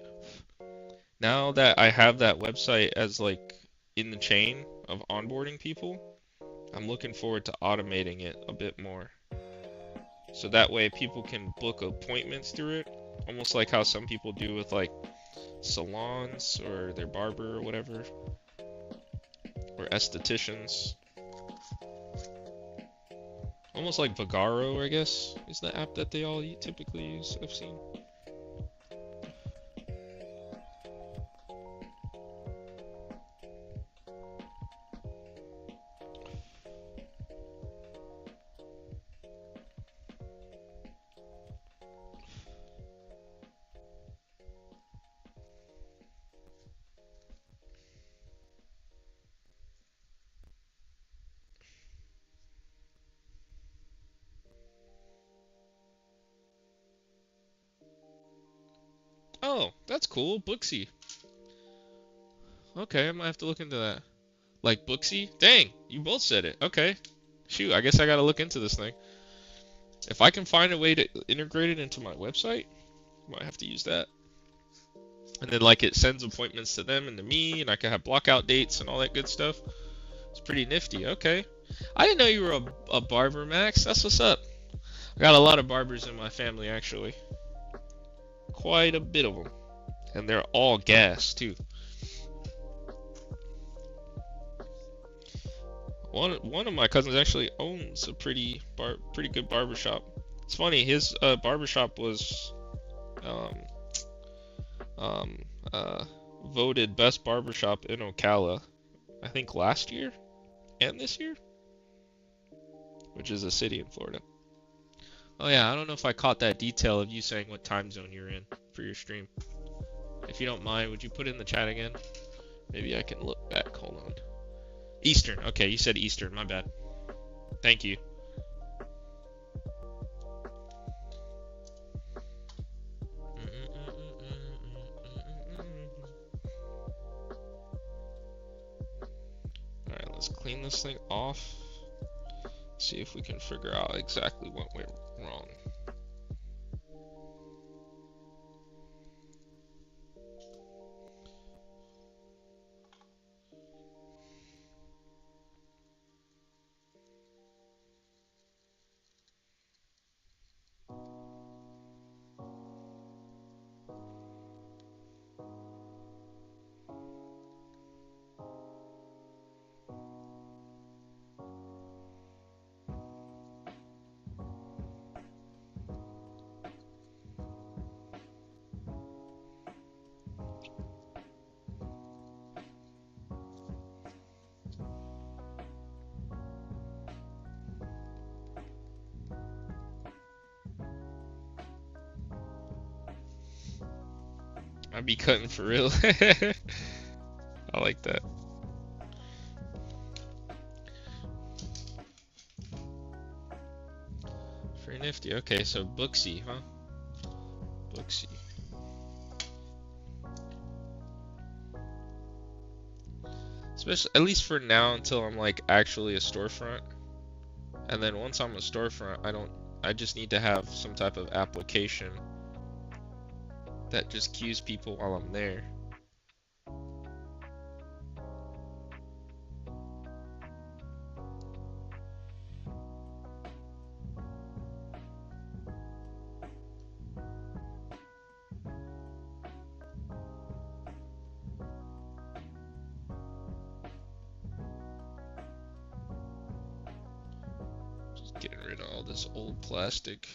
Now that I have that website as like in the chain of onboarding people, I'm looking forward to automating it a bit more. So that way people can book appointments through it, almost like how some people do with like salons or their barber or whatever, or estheticians. Almost like Vagaro, I guess, is the app that they all typically use, I've seen. Oh, that's cool. Booksy. Okay, I might have to look into that. Like Booksy? Dang, you both said it. Okay. Shoot, I guess I gotta look into this thing. If I can find a way to integrate it into my website, I might have to use that. And then like it sends appointments to them and to me, and I can have blockout dates and all that good stuff. It's pretty nifty. Okay. I didn't know you were a barber, Max. That's what's up. I got a lot of barbers in my family, actually. Quite a bit of them. And they're all gas, too. One of my cousins actually owns a pretty good barbershop. It's funny, his barbershop was um, um, uh, voted best barbershop in Ocala, I think last year and this year, which is a city in Florida. Oh yeah, I don't know if I caught that detail of you saying what time zone you're in for your stream. If you don't mind, would you put it in the chat again? Maybe I can look back. Hold on. Eastern. Okay, you said Eastern. My bad. Thank you. Alright, let's clean this thing off. See if we can figure out exactly what went wrong. I'd be cutting for real. I like that. Pretty nifty. Okay, so Booksy, huh? Booksy. Especially, at least for now, until I'm like actually a storefront. And then once I'm a storefront, I just need to have some type of application that just queues people while I'm there. Just getting rid of all this old plastic.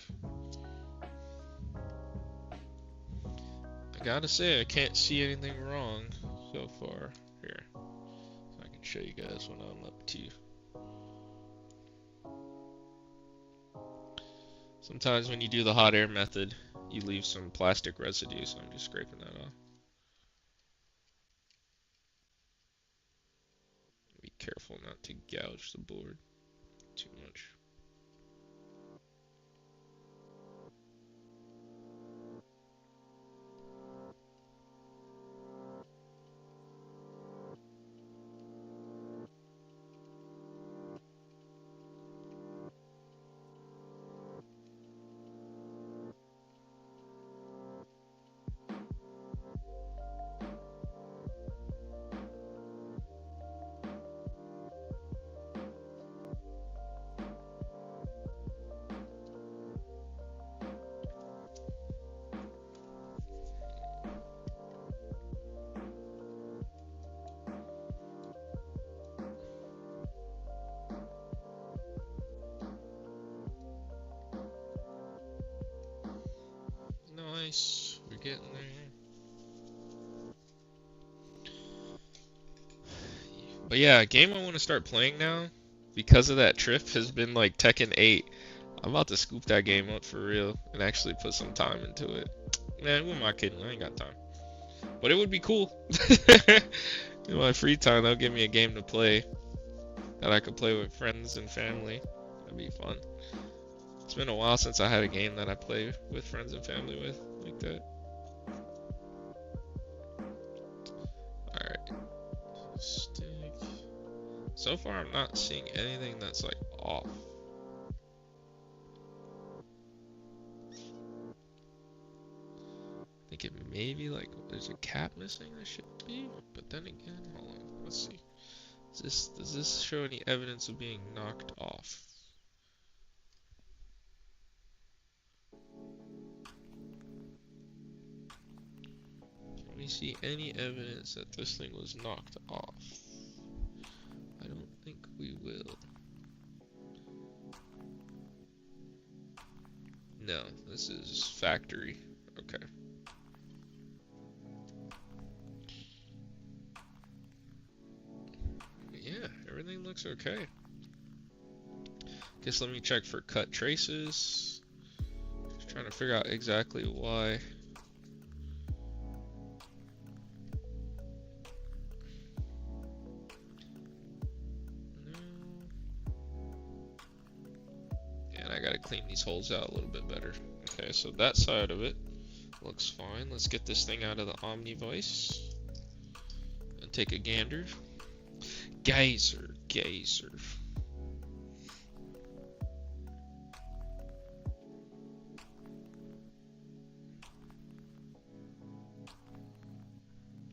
I gotta say, I can't see anything wrong so far. Here, so I can show you guys what I'm up to. Sometimes when you do the hot air method, you leave some plastic residue, so I'm just scraping that off. Be careful not to gouge the board too much. nice. We're getting there. But yeah, a game I want to start playing now, because of that trip, has been like Tekken 8. I'm about to scoop that game up for real and actually put some time into it. Man, who am I kidding? I ain't got time. But it would be cool. In my free time, they'll give me a game to play that I could play with friends and family. That'd be fun. It's been a while since I had a game that I play with friends and family with like that. Alright. Stick. So far, I'm not seeing anything that's like off. I think it may be like there's a cap missing. There should be, but then again, hold on. Let's see. Does this show any evidence of being knocked off? Can we see any evidence that this thing was knocked off? I don't think we will. No, this is factory. Okay. Yeah, everything looks okay. Guess let me check for cut traces. Just trying to figure out exactly why. No. And I gotta clean these holes out a little bit better. Okay, so that side of it looks fine. Let's get this thing out of the Omnivoice and take a gander. Geyser.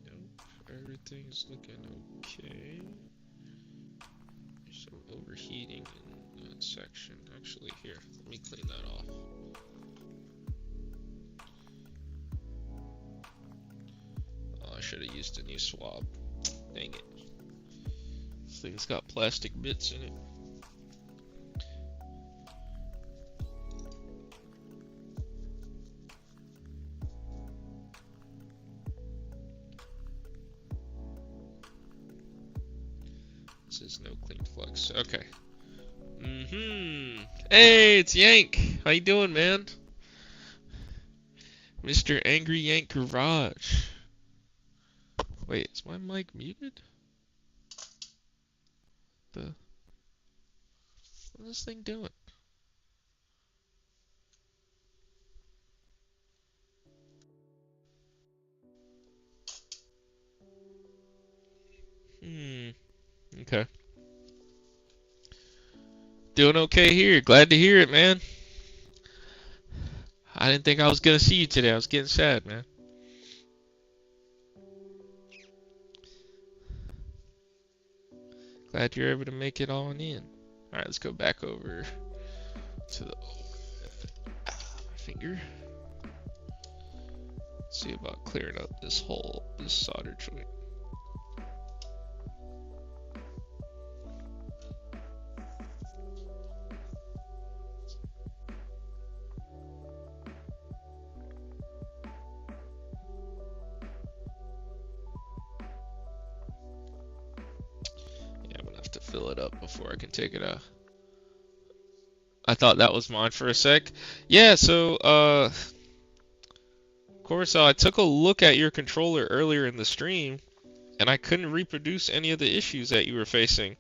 Nope, everything's looking okay. There's some overheating in that section. Actually, here, let me clean that off. Oh, I should have used a new swab. Dang it. This thing's got plastic bits in it. This is no clean flux. Okay. Hey, it's Yank. How you doing, man? Mr. Angry Yank Garage. Wait, is my mic muted? What's this thing doing? Okay. Doing okay here. Glad to hear it, man. I didn't think I was gonna see you today. I was getting sad, man. Glad you're able to make it on in. Alright, let's go back over to the my finger. Let's see about clearing up this hole, this solder joint. Yeah, I'm gonna have to fill it up before I can take it out. I thought that was mine for a sec. Yeah, so of course, I took a look at your controller earlier in the stream, and I couldn't reproduce any of the issues that you were facing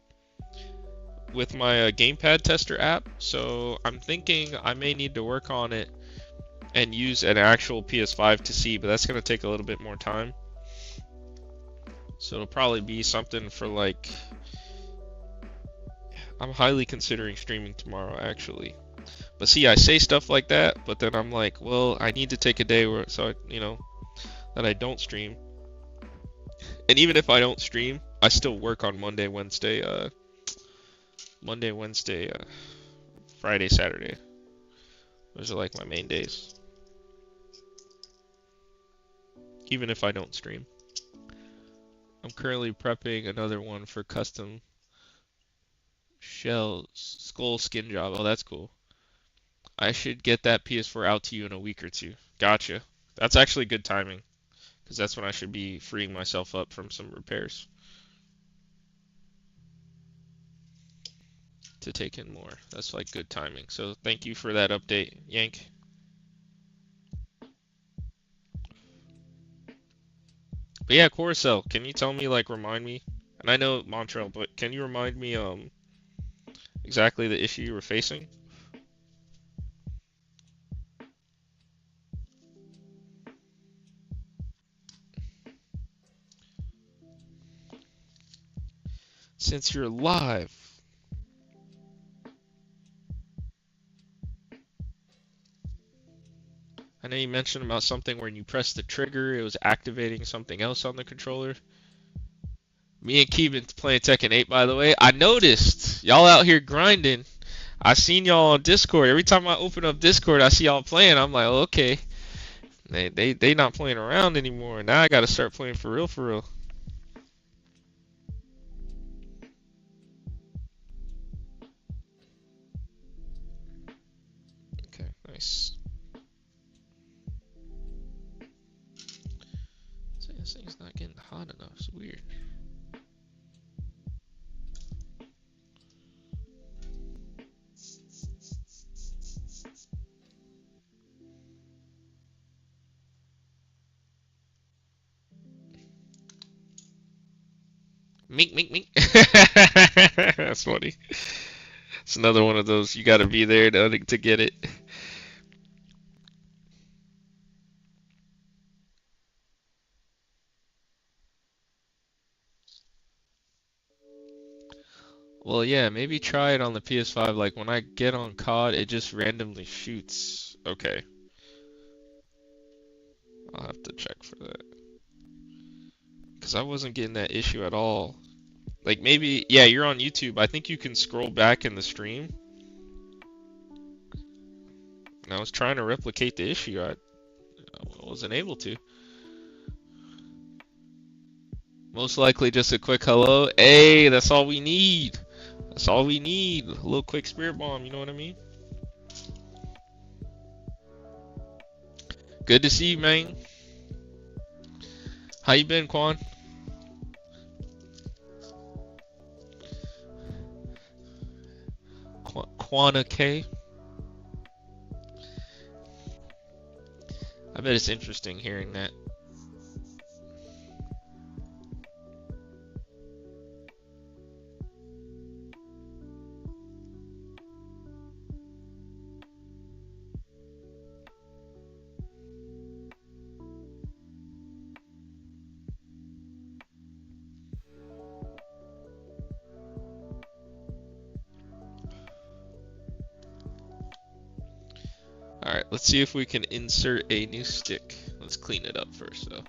with my gamepad tester app. So I'm thinking I may need to work on it and use an actual PS5 to see, but that's going to take a little bit more time. So it'll probably be something for like, I'm highly considering streaming tomorrow actually. But see, I say stuff like that, but then I'm like, well, I need to take a day where, so that I don't stream. And even if I don't stream, I still work on Monday, Wednesday, Friday, Saturday. Those are like my main days. Even if I don't stream. I'm currently prepping another one for custom shell skull skin job. Oh, that's cool. I should get that PS4 out to you in a week or two. Gotcha. That's actually good timing, because that's when I should be freeing myself up from some repairs to take in more. That's like good timing. So thank you for that update, Yank. But yeah, Carousel, can you tell me, like, remind me? And I know Montreal, but can you remind me exactly the issue you were facing? Since you're live. I know you mentioned about something when you press the trigger, it was activating something else on the controller. Me and Keevan playing Tekken 8, by the way. I noticed y'all out here grinding. I seen y'all on Discord. Every time I open up Discord, I see y'all playing. I'm like, oh, okay, they not playing around anymore. Now I gotta start playing for real, for real. Okay, nice. This thing's not getting hot enough. It's weird. Mink, mink, mink. That's funny. It's another one of those you gotta be there to get it. Well, yeah, maybe try it on the PS5. Like when I get on COD, it just randomly shoots. Okay, I'll have to check for that. Because I wasn't getting that issue at all. Like maybe, yeah, you're on YouTube. I think you can scroll back in the stream. And I was trying to replicate the issue. I wasn't able to. Most likely just a quick hello. Hey, that's all we need. That's all we need. A little quick spirit bomb, you know what I mean? Good to see you, man. How you been, Quan? Quana K? I bet it's interesting hearing that. Alright, let's see if we can insert a new stick. Let's clean it up first, though.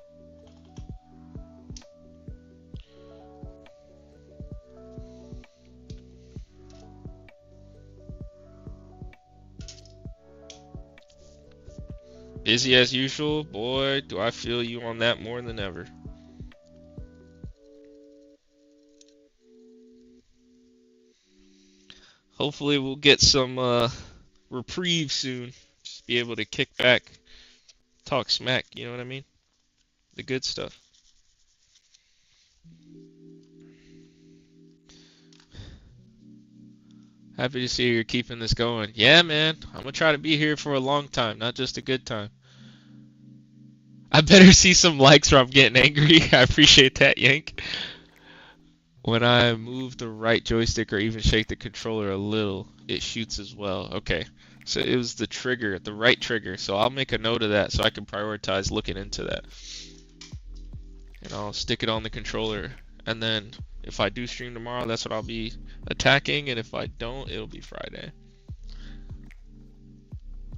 Busy as usual? Boy, do I feel you on that more than ever. Hopefully we'll get some reprieve soon. Just be able to kick back, talk smack, you know what I mean? The good stuff. Happy to see you're keeping this going. Yeah, man. I'm gonna try to be here for a long time, not just a good time. I better see some likes or I'm getting angry. I appreciate that, Yank. When I move the right joystick or even shake the controller a little, it shoots as well. Okay. So it was the trigger, the right trigger. So I'll make a note of that so I can prioritize looking into that. And I'll stick it on the controller. And then if I do stream tomorrow, that's what I'll be attacking. And if I don't, it'll be Friday.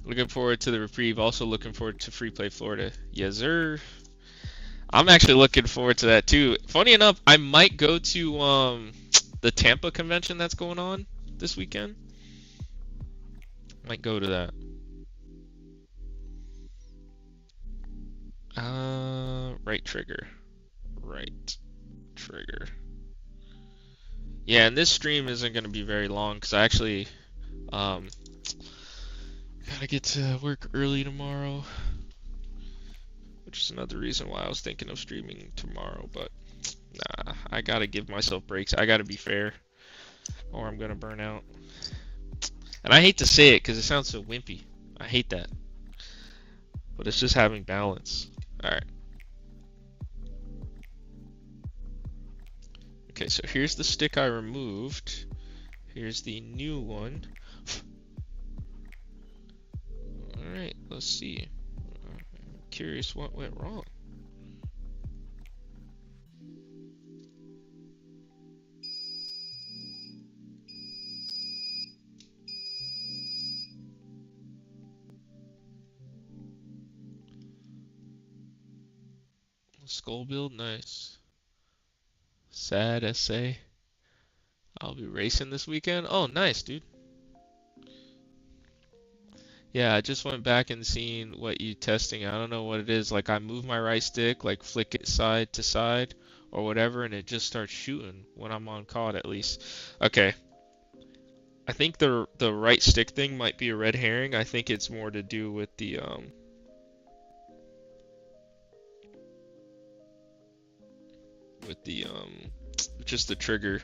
Looking forward to the reprieve. Also looking forward to Free Play Florida. Yes, sir. I'm actually looking forward to that too. Funny enough, I might go to the Tampa convention that's going on this weekend. Might go to that. Right trigger. Right trigger. Yeah, and this stream isn't going to be very long because I actually gotta get to work early tomorrow. which is another reason why I was thinking of streaming tomorrow, but nah, I gotta give myself breaks. I gotta be fair, or I'm gonna burn out. And I hate to say it because it sounds so wimpy. I hate that. But it's just having balance. Alright. Okay, so here's the stick I removed. Here's the new one. Alright, let's see. I'm curious what went wrong. Skull build, nice. Sad essay. I'll be racing this weekend. Oh, nice, dude. Yeah, I just went back and seen what you testing. I don't know what it is. Like I move my right stick, like flick it side to side or whatever, and it just starts shooting when I'm on COD at least. Okay. I think the right stick thing might be a red herring. I think it's more to do with the just the trigger,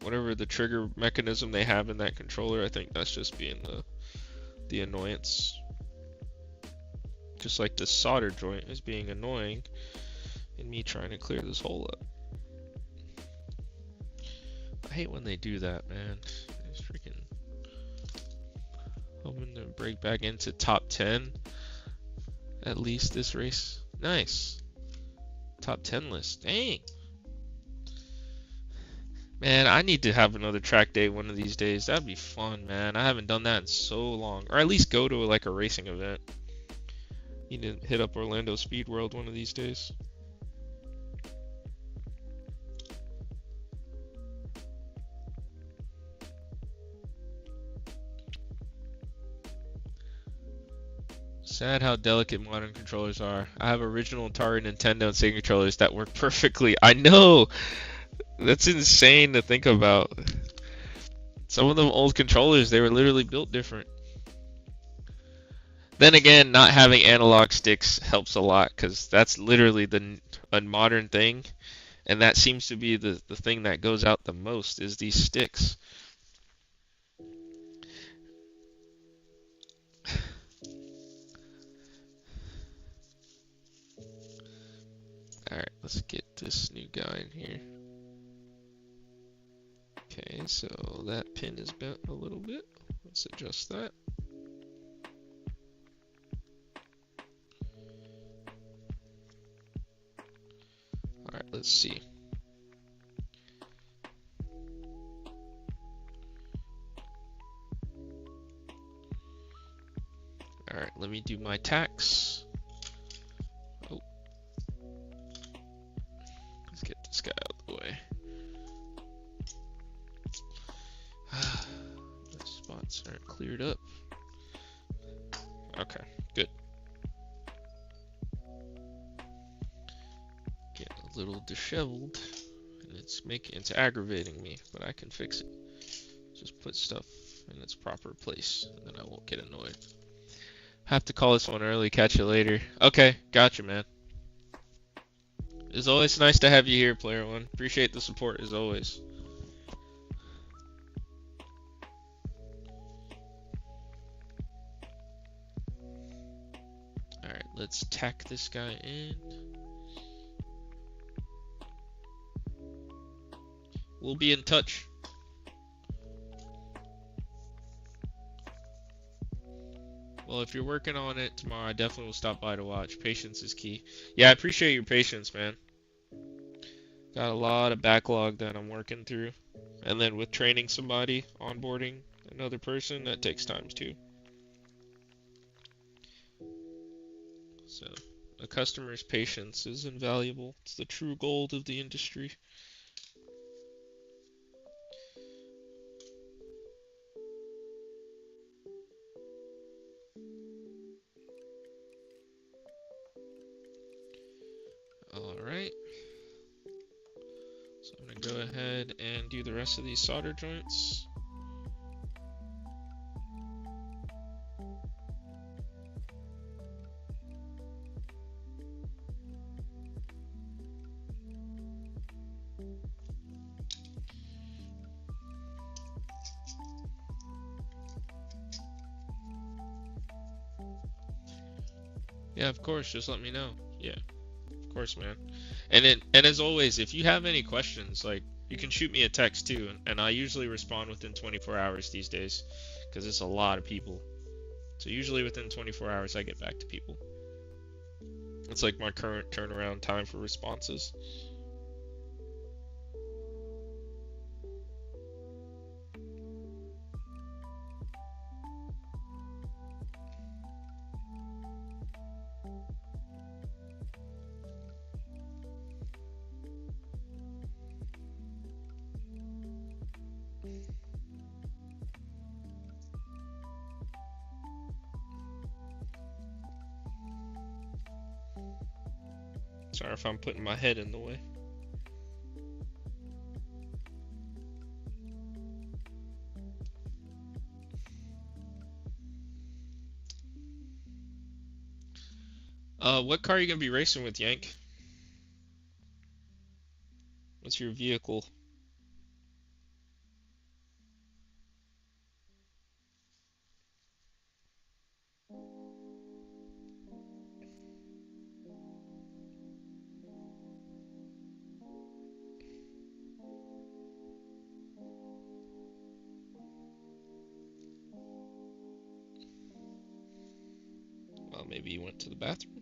whatever the trigger mechanism they have in that controller. I think that's just being the annoyance, just like the solder joint is being annoying and me trying to clear this hole up. I hate when they do that, man. It's freaking hoping to break back into top 10 at least this race. Nice. Top 10 list. Dang. Man, I need to have another track day one of these days. That'd be fun, man. I haven't done that in so long. Or at least go to like a racing event. Need to hit up Orlando Speed World one of these days. Sad how delicate modern controllers are. I have original Atari, Nintendo, and Sega controllers that work perfectly. I know! That's insane to think about. Some of them old controllers, they were literally built different. Then again, not having analog sticks helps a lot because that's literally a modern thing, and that seems to be the thing that goes out the most is these sticks. Alright, let's get this new guy in here. Okay, so that pin is bent a little bit. Let's adjust that. Alright, let's see. Alright, let me do my tacks. Oh. Let's get this guy out of the way. The spots aren't cleared up. Okay, good. Getting a little disheveled, and it's aggravating me, but I can fix it. Just put stuff in its proper place, and then I won't get annoyed. Have to call this one early, catch you later. Okay, gotcha, man. It's always nice to have you here, Player One. Appreciate the support as always. Alright, let's tack this guy in. We'll be in touch. Well, if you're working on it tomorrow, I definitely will stop by to watch. Patience is key. Yeah, I appreciate your patience, man. Got a lot of backlog that I'm working through. And then with training somebody, onboarding another person, that takes time too. So, a customer's patience is invaluable. It's the true gold of the industry. Alright. So I'm going to go ahead and do the rest of these solder joints. Yeah, of course. Just let me know. Yeah, of course, man. And as always, if you have any questions, like you can shoot me a text too, and I usually respond within 24 hours these days, because it's a lot of people. So usually within 24 hours, I get back to people. It's like my current turnaround time for responses. Sorry if I'm putting my head in the way. What car are you gonna be racing with, Yank? What's your vehicle? Well, maybe you went to the bathroom.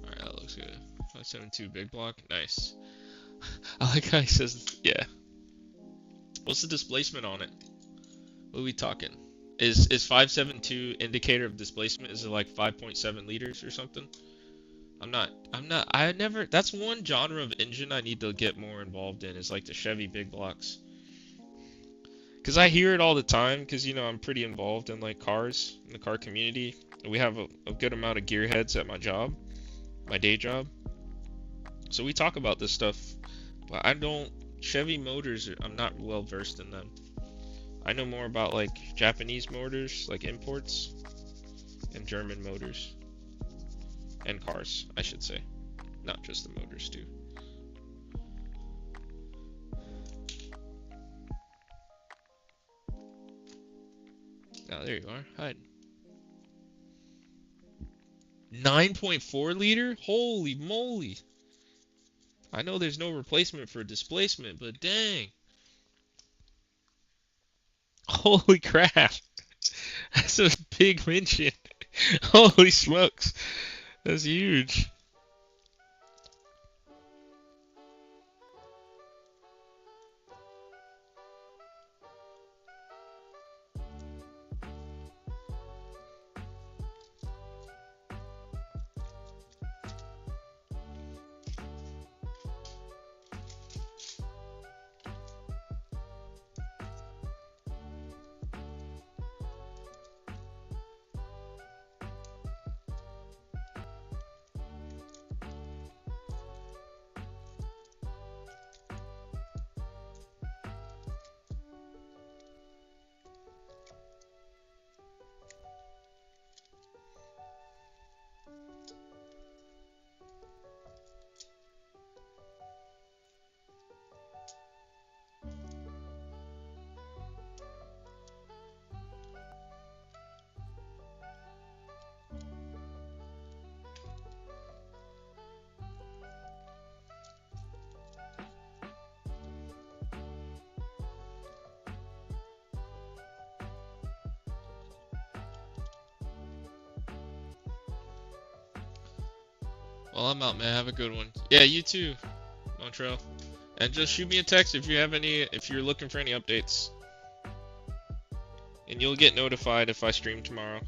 Alright, that looks good. 572 big block. Nice. I like how he says, yeah. What's the displacement on it? What are we talking? Is 572 indicator of displacement? Is it like 5.7 liters or something? I never, that's one genre of engine I need to get more involved in, is like the Chevy big blocks. Because I hear it all the time, because, you know, I'm pretty involved in like cars, in the car community. We have a good amount of gearheads at my job, my day job. So we talk about this stuff, but Chevy motors, I'm not well versed in them. I know more about like Japanese motors, like imports, and German motors. And cars, I should say. Not just the motors, too. Oh, there you are. Hide. 9.4 liter? Holy moly. I know there's no replacement for displacement, but dang. Holy crap. That's a big engine. Holy smokes. That's huge. Well, I'm out, man. Have a good one. Yeah, you too, Montreal. And just shoot me a text if you're looking for any updates. And you'll get notified if I stream tomorrow.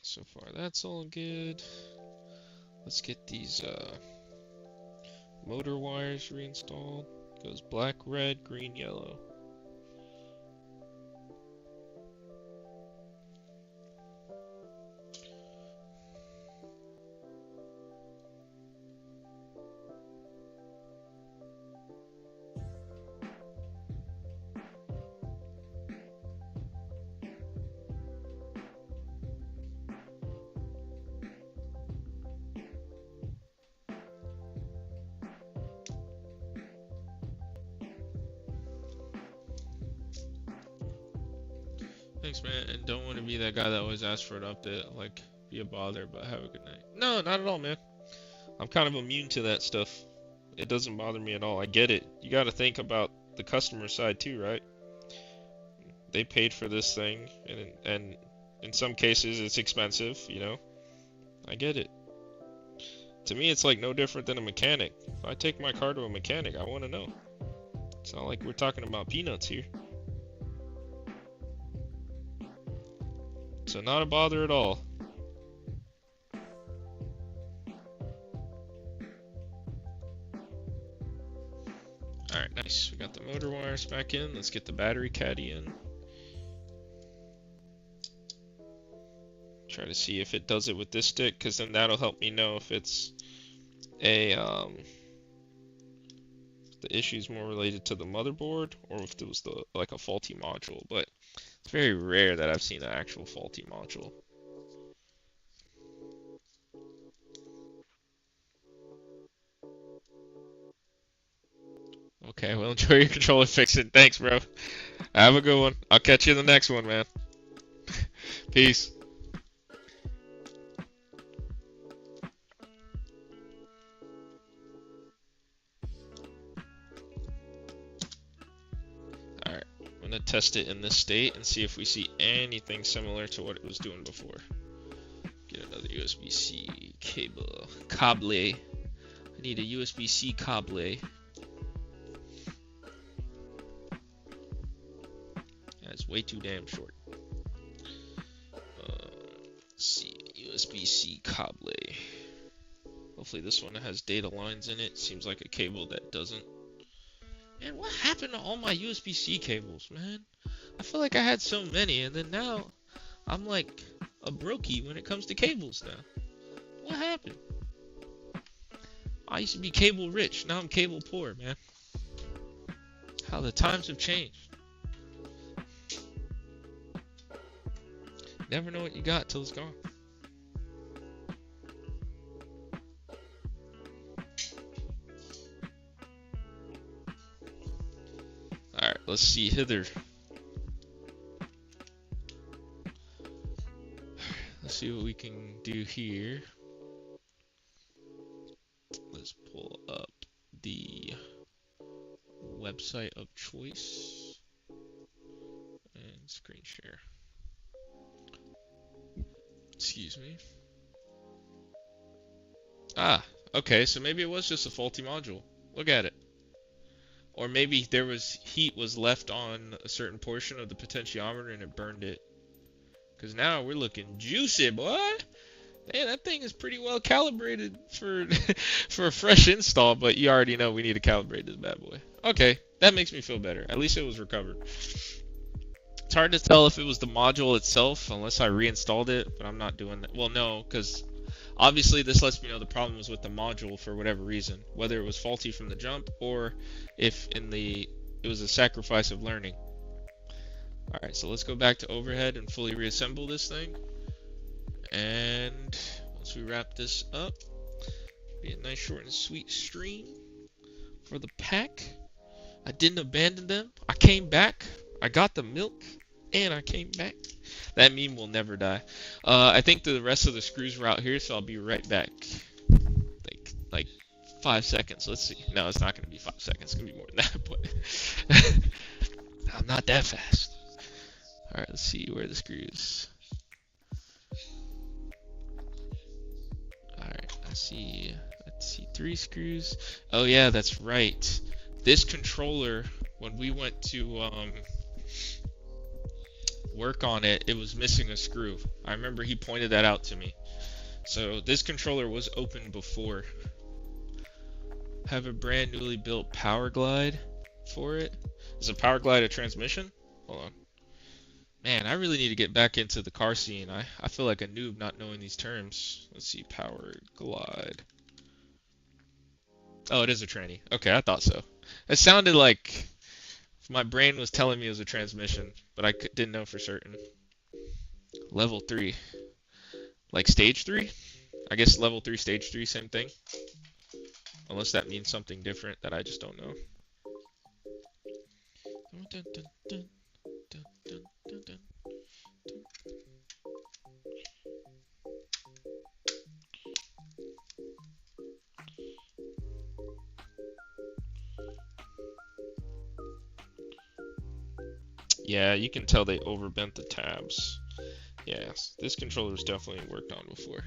so far that's all good. Let's get these motor wires reinstalled. Goes black, red, green, yellow. Thanks, man, and don't want to be that guy that always asks for an update, like, be a bother, but have a good night. No, not at all, man. I'm kind of immune to that stuff. It doesn't bother me at all. I get it. You got to think about the customer side too, right? They paid for this thing, and in some cases it's expensive, you know? I get it. To me, it's like no different than a mechanic. If I take my car to a mechanic, I want to know. It's not like we're talking about peanuts here. So not a bother at all. Alright, nice. We got the motor wires back in. Let's get the battery caddy in. Try to see if it does it with this stick, because then that'll help me know if it's a the issue's more related to the motherboard or if it was like a faulty module. But it's very rare that I've seen an actual faulty module. Okay, well, enjoy your controller fixing. Thanks, bro. Have a good one. I'll catch you in the next one, man. Peace. Alright, I'm gonna test it in this state and see if we see anything similar to what it was doing before. Get another USB-C cable. Cable. I need a USB-C cable. That's way too damn short. Let's see, USB-C cable. Hopefully this one has data lines in it. Seems like a cable that doesn't. Man, what happened to all my USB-C cables, man? I feel like I had so many, and then now I'm like a brokey when it comes to cables now. What happened? I used to be cable rich, now I'm cable poor, man. How the times have changed. Never know what you got till it's gone. Alright, let's see hither. Let's see what we can do here. Let's pull up the website of choice and screen share. Excuse me. Ah, okay, so maybe it was just a faulty module. Look at it. Or maybe there was heat was left on a certain portion of the potentiometer and it burned it. Because now we're looking juicy, boy. Hey, that thing is pretty well calibrated for for a fresh install, but you already know we need to calibrate this bad boy. Okay, that makes me feel better. At least it was recovered. It's hard to tell if it was the module itself unless I reinstalled it, but I'm not doing that. Well, no, because obviously this lets me know the problem was with the module for whatever reason, whether it was faulty from the jump or if it was a sacrifice of learning. Alright, so let's go back to overhead and fully reassemble this thing. And once we wrap this up, be a nice short and sweet stream for the pack. I didn't abandon them. I came back. I got the milk, and I came back. That meme will never die. I think the rest of the screws are out here, so I'll be right back. Like 5 seconds. Let's see. No, it's not going to be 5 seconds. It's going to be more than that, but I'm not that fast. All right, let's see where the screws. All right, let's see 3 screws. Oh yeah, that's right. This controller, when we went to work on it, it was missing a screw. I remember he pointed that out to me. So this controller was open before. Have a brand newly built Power Glide for it. Is a Power Glide a transmission? Hold on. Man, I really need to get back into the car scene. I feel like a noob not knowing these terms. Let's see, Power Glide. Oh, it is a tranny. Okay, I thought so. It sounded like my brain was telling me it was a transmission, but I didn't know for certain. Level 3. Like stage 3? I guess level 3, stage 3, same thing. Unless that means something different that I just don't know. Yeah, you can tell they overbent the tabs. Yes, this controller's definitely worked on before.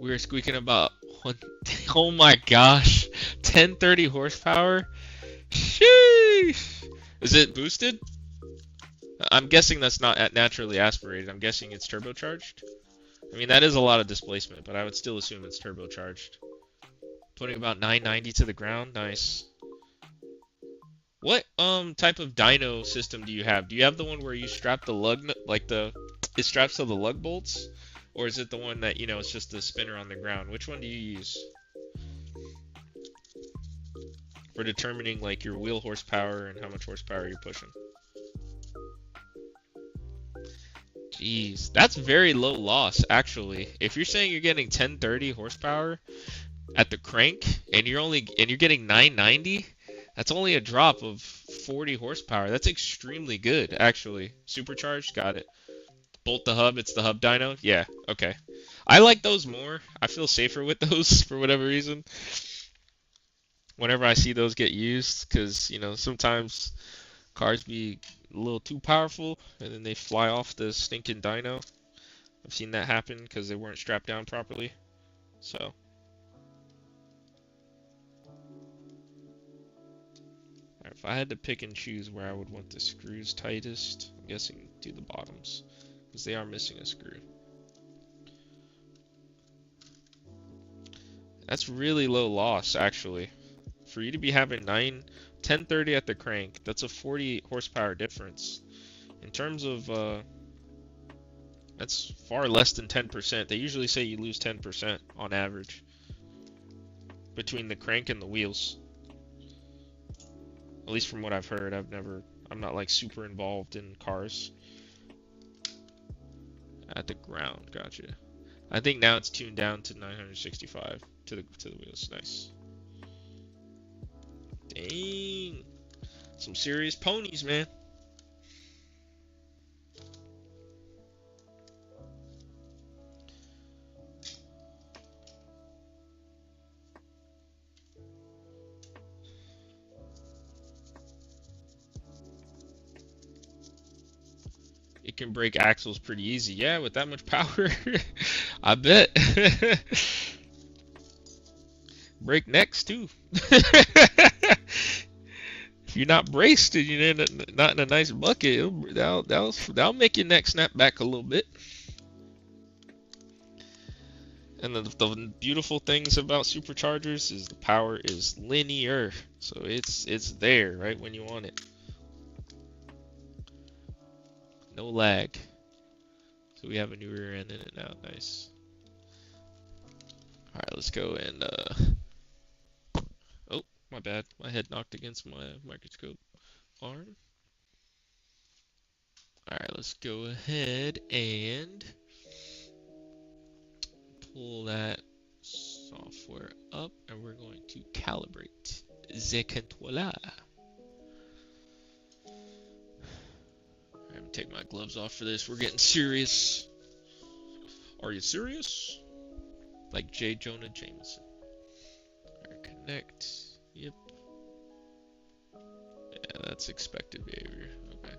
We were squeaking about one. Oh my gosh, 1030 horsepower. Sheesh. Is it boosted? I'm guessing that's not naturally aspirated. I'm guessing it's turbocharged. I mean, that is a lot of displacement, but I would still assume it's turbocharged. Putting about 990 to the ground. Nice. What type of dyno system do you have? Do you have the one where you strap the lug, like it straps to the lug bolts? Or is it the one that, it's just the spinner on the ground? Which one do you use for determining like your wheel horsepower and how much horsepower you're pushing? Jeez, that's very low loss actually. If you're saying you're getting 1030 horsepower at the crank and you're getting 990, that's only a drop of 40 horsepower. That's extremely good actually. Supercharged, got it. Bolt the hub, it's the hub dyno? Yeah, okay. I like those more. I feel safer with those for whatever reason. Whenever I see those get used, because, sometimes cars be a little too powerful and then they fly off the stinking dyno. I've seen that happen because they weren't strapped down properly. So. If I had to pick and choose where I would want the screws tightest, I'm guessing do the bottoms. Because they are missing a screw. That's really low loss, actually. For you to be having 1030 at the crank, that's a 40 horsepower difference. In terms of, that's far less than 10%. They usually say you lose 10% on average between the crank and the wheels. At least from what I've heard, I'm not like super involved in cars. At the ground, gotcha. I think now it's tuned down to 965 to the wheels. Nice. Dang, some serious ponies, man. It can break axles pretty easy. Yeah, with that much power, I bet. Break necks too. If you're not braced and you're not in a nice bucket, that'll make your neck snap back a little bit. And the beautiful things about superchargers is the power is linear, so it's there right when you want it. No lag. So we have a new rear end in it now. Nice. All right, let's go and oh, my bad. My head knocked against my microscope arm. All right, let's go ahead and pull that software up, and we're going to calibrate the controller. I'm gonna take my gloves off for this. We're getting serious. Are you serious? Like J. Jonah Jameson. Alright, connect. Yep. Yeah, that's expected behavior. Okay.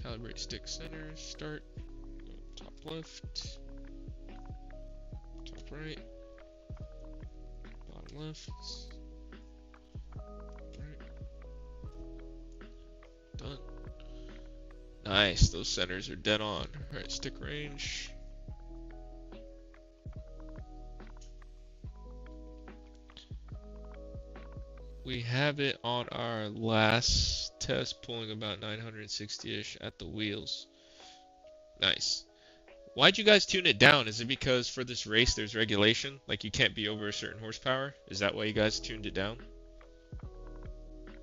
Calibrate stick center. Start. Top left. Top right. Bottom left. Right. Nice, those centers are dead on. Alright, stick range. We have it on our last test, pulling about 960-ish at the wheels. Nice. Why'd you guys tune it down? Is it because for this race there's regulation? Like you can't be over a certain horsepower? Is that why you guys tuned it down?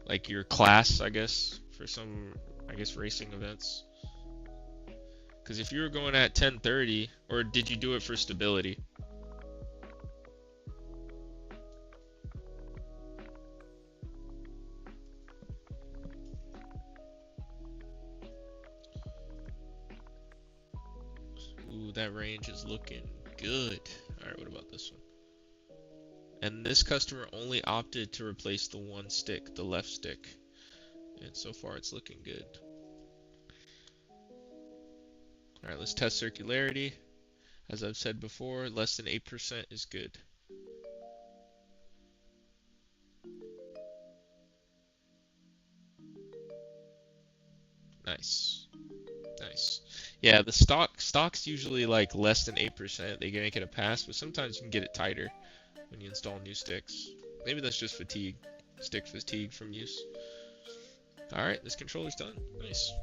Like your class, I guess, for some, I guess, racing events? Because if you were going at 1030, or did you do it for stability? Ooh, that range is looking good. Alright, what about this one? And this customer only opted to replace the one stick, the left stick. And so far it's looking good. Alright, let's test circularity. As I've said before, less than 8% is good. Nice. Nice. Yeah, the stock's usually like less than 8%. They can make it a pass, but sometimes you can get it tighter when you install new sticks. Maybe that's just fatigue. Stick fatigue from use. Alright, this controller's done. Nice.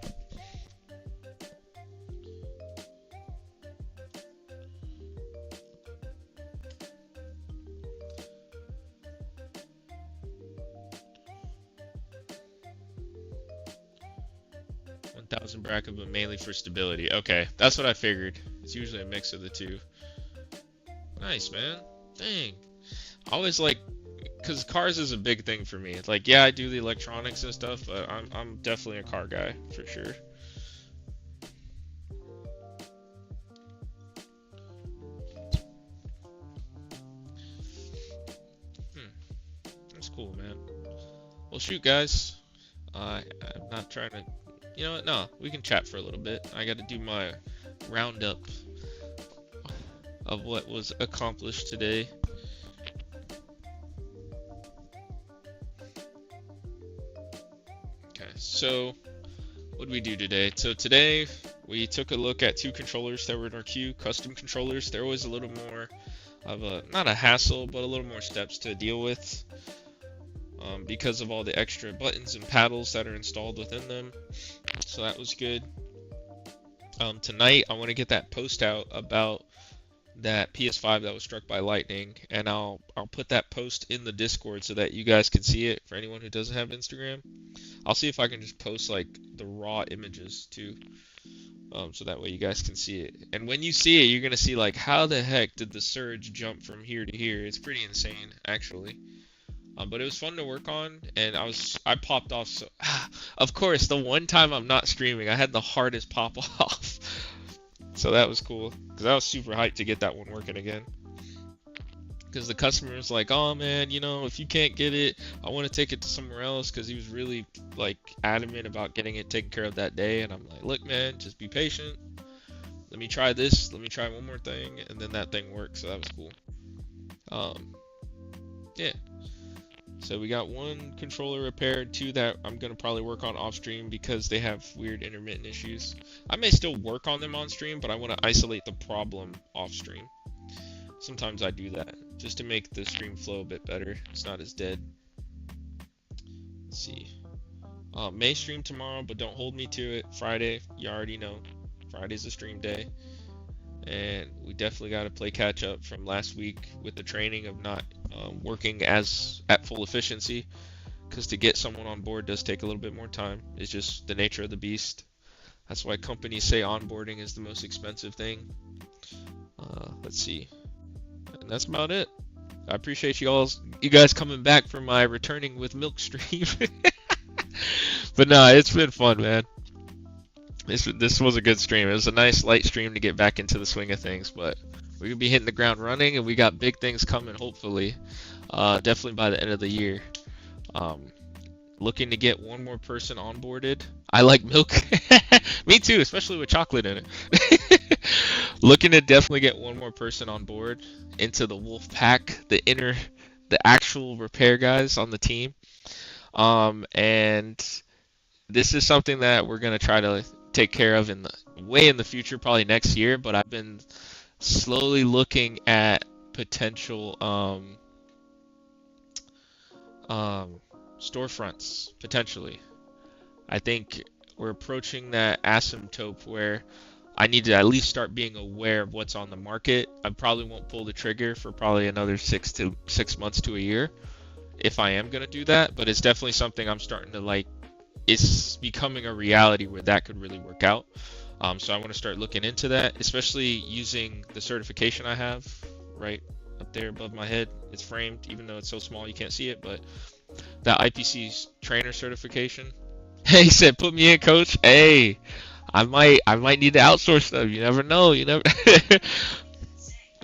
Bracket, but mainly for stability. Okay, that's what I figured. It's usually a mix of the two. Nice, man. Dang. I always like, because cars is a big thing for me. It's like, yeah, I do the electronics and stuff, but I'm definitely a car guy for sure. That's cool, man. Well, shoot, guys. I'm not trying to. You know what? No, we can chat for a little bit. I got to do my roundup of what was accomplished today. Okay, so what did we do today? So today we took a look at two controllers that were in our queue, custom controllers. They're always a little more of a, not a hassle, but a little more steps to deal with. Because of all the extra buttons and paddles that are installed within them. So that was good. Tonight I want to get that post out about that PS5 that was struck by lightning, and I'll put that post in the Discord so that you guys can see it. For anyone who doesn't have Instagram, I'll see if I can just post like the raw images too, so that way you guys can see it. And when you see it, you're gonna see like, how the heck did the surge jump from here to here? It's pretty insane, actually. But it was fun to work on, and I popped off. So, of course, the one time I'm not streaming, I had the hardest pop off. So that was cool, because I was super hyped to get that one working again. Because the customer was like, "Oh man, you know, if you can't get it, I want to take it to somewhere else," because he was really like adamant about getting it taken care of that day. And I'm like, "Look, man, just be patient. Let me try this. Let me try one more thing," and then that thing worked. So that was cool. Yeah. So we got one controller repaired, two that I'm going to probably work on off stream because they have weird intermittent issues. I may still work on them on stream, but I want to isolate the problem off stream. Sometimes I do that just to make the stream flow a bit better. It's not as dead. Let's see. May stream tomorrow, but don't hold me to it. Friday, you already know. Friday's a stream day. And we definitely got to play catch up from last week with the training of not working as at full efficiency, because to get someone on board does take a little bit more time. It's just the nature of the beast. That's why companies say onboarding is the most expensive thing. Let's see, and that's about it. I appreciate you guys coming back for my returning with milk stream. But no, it's been fun, man. This was a good stream. It was a nice light stream to get back into the swing of things, but we're gonna be hitting the ground running, and we got big things coming, hopefully. Definitely by the end of the year. Looking to get one more person onboarded. I like milk. Me too, especially with chocolate in it. Looking to definitely get one more person on board into the WolfPack, the actual repair guys on the team. And this is something that we're gonna try to take care of in the way in the future, probably next year. But I've been slowly looking at potential storefronts potentially. I think we're approaching that asymptote where I need to at least start being aware of what's on the market. I probably won't pull the trigger for probably another 6 months to a year if I am gonna do that, but it's definitely something I'm starting to like. It's becoming a reality where that could really work out. So I want to start looking into that, especially using the certification I have right up there above my head. It's framed, even though it's so small you can't see it, but that IPC trainer certification. Hey, he said, put me in, coach. Hey, I might need to outsource them. You never know. You never.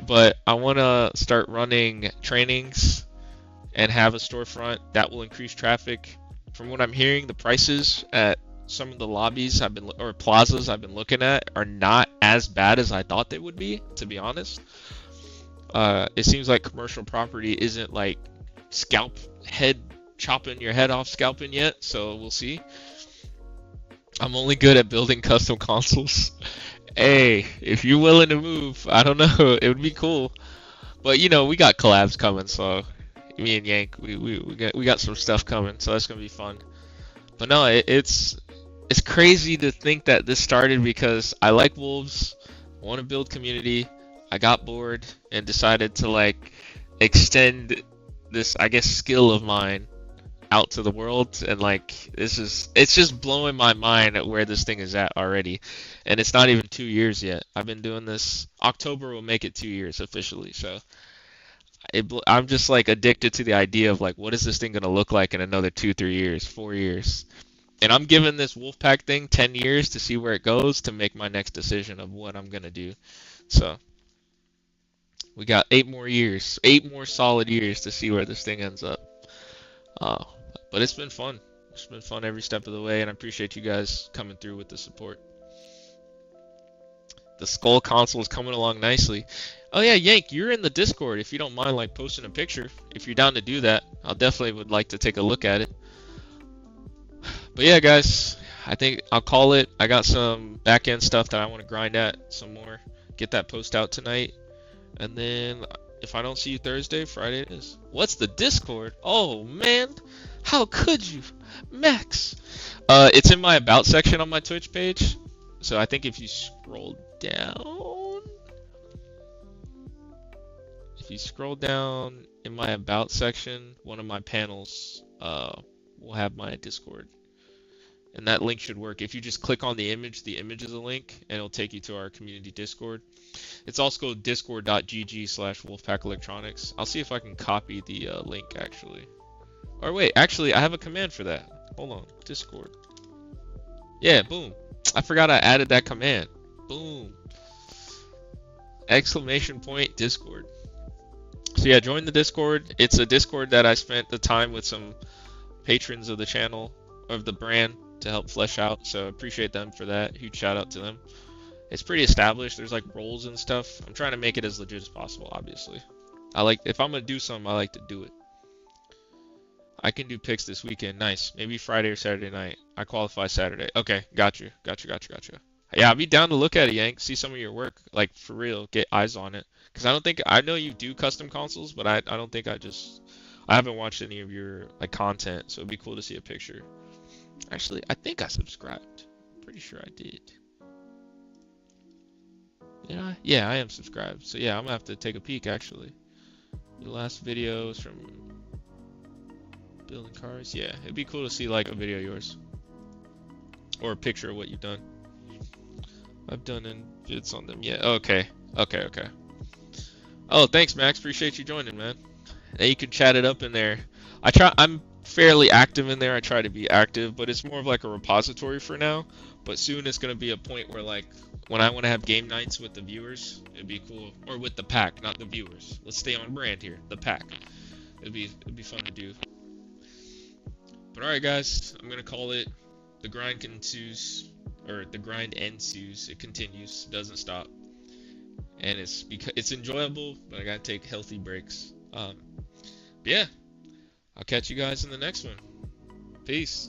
But I want to start running trainings and have a storefront that will increase traffic. From what I'm hearing, the prices at some of the lobbies or plazas I've been looking at are not as bad as I thought they would be, to be honest. It seems like commercial property isn't like chopping your head off scalping yet, so we'll see. I'm only good at building custom consoles. Hey, if you're willing to move, I don't know, it would be cool. But you know, we got collabs coming, so me and Yank, we got some stuff coming, so that's gonna be fun. But no, it's crazy to think that this started because I like wolves, want to build community. I got bored and decided to like extend this, I guess, skill of mine out to the world, and like it's just blowing my mind at where this thing is at already, and it's not even 2 years yet. I've been doing this. October will make it 2 years officially, so I'm just like addicted to the idea of like, what is this thing gonna look like in another 2, 3 years, 4 years? And I'm giving this Wolfpack thing 10 years to see where it goes to make my next decision of what I'm gonna do. So we got 8 more years, 8 more solid years to see where this thing ends up. But it's been fun. It's been fun every step of the way, and I appreciate you guys coming through with the support. The Skull console is coming along nicely. Oh yeah, Yank, you're in the Discord. If you don't mind like posting a picture, if you're down to do that, I'll definitely would like to take a look at it. But yeah, guys, I think I'll call it. I got some back end stuff that I want to grind at some more. Get that post out tonight, and then if I don't see you Thursday, Friday it is. What's the Discord? Oh man, how could you, Max? It's in my about section on my Twitch page. So I think if you scroll down, in my about section, one of my panels will have my Discord. And that link should work. If you just click on the image is a link, and it'll take you to our community Discord. It's also discord.gg/WolfPackElectronics. I'll see if I can copy the link, actually. Or wait, actually, I have a command for that. Hold on, Discord. Yeah, boom. I forgot I added that command. Boom. ! Discord. So yeah, join the Discord. It's a Discord that I spent the time with some patrons of the channel, of the brand, to help flesh out, so appreciate them for that. Huge shout out to them. It's pretty established. There's like roles and stuff. I'm trying to make it as legit as possible, obviously. If I'm gonna do something, I like to do it. I can do picks this weekend. Nice. Maybe Friday or Saturday night. I qualify Saturday. Okay, got you. Yeah, I'll be down to look at it, Yank. See some of your work, like for real. Get eyes on it. Cause I know you do custom consoles, but I don't think I haven't watched any of your like content, so it'd be cool to see a picture. Actually, I think I subscribed. Pretty sure I did. Yeah, I am subscribed. So yeah, I'm gonna have to take a peek actually. The last videos from building cars. Yeah, it'd be cool to see like a video of yours. Or a picture of what you've done. I've done in vids on them. Yeah, okay. Oh, thanks Max, appreciate you joining, man. And you can chat it up in there. I'm fairly active in there. I try to be active, but it's more of like a repository for now. But soon it's going to be a point where like when I want to have game nights with the viewers, it'd be cool, or with the pack, not the viewers. Let's stay on brand here, the pack. It'd be fun to do. But alright guys, I'm going to call it. The grind ensues. It continues, doesn't stop. And it's enjoyable, but I got to take healthy breaks. Yeah. I'll catch you guys in the next one. Peace.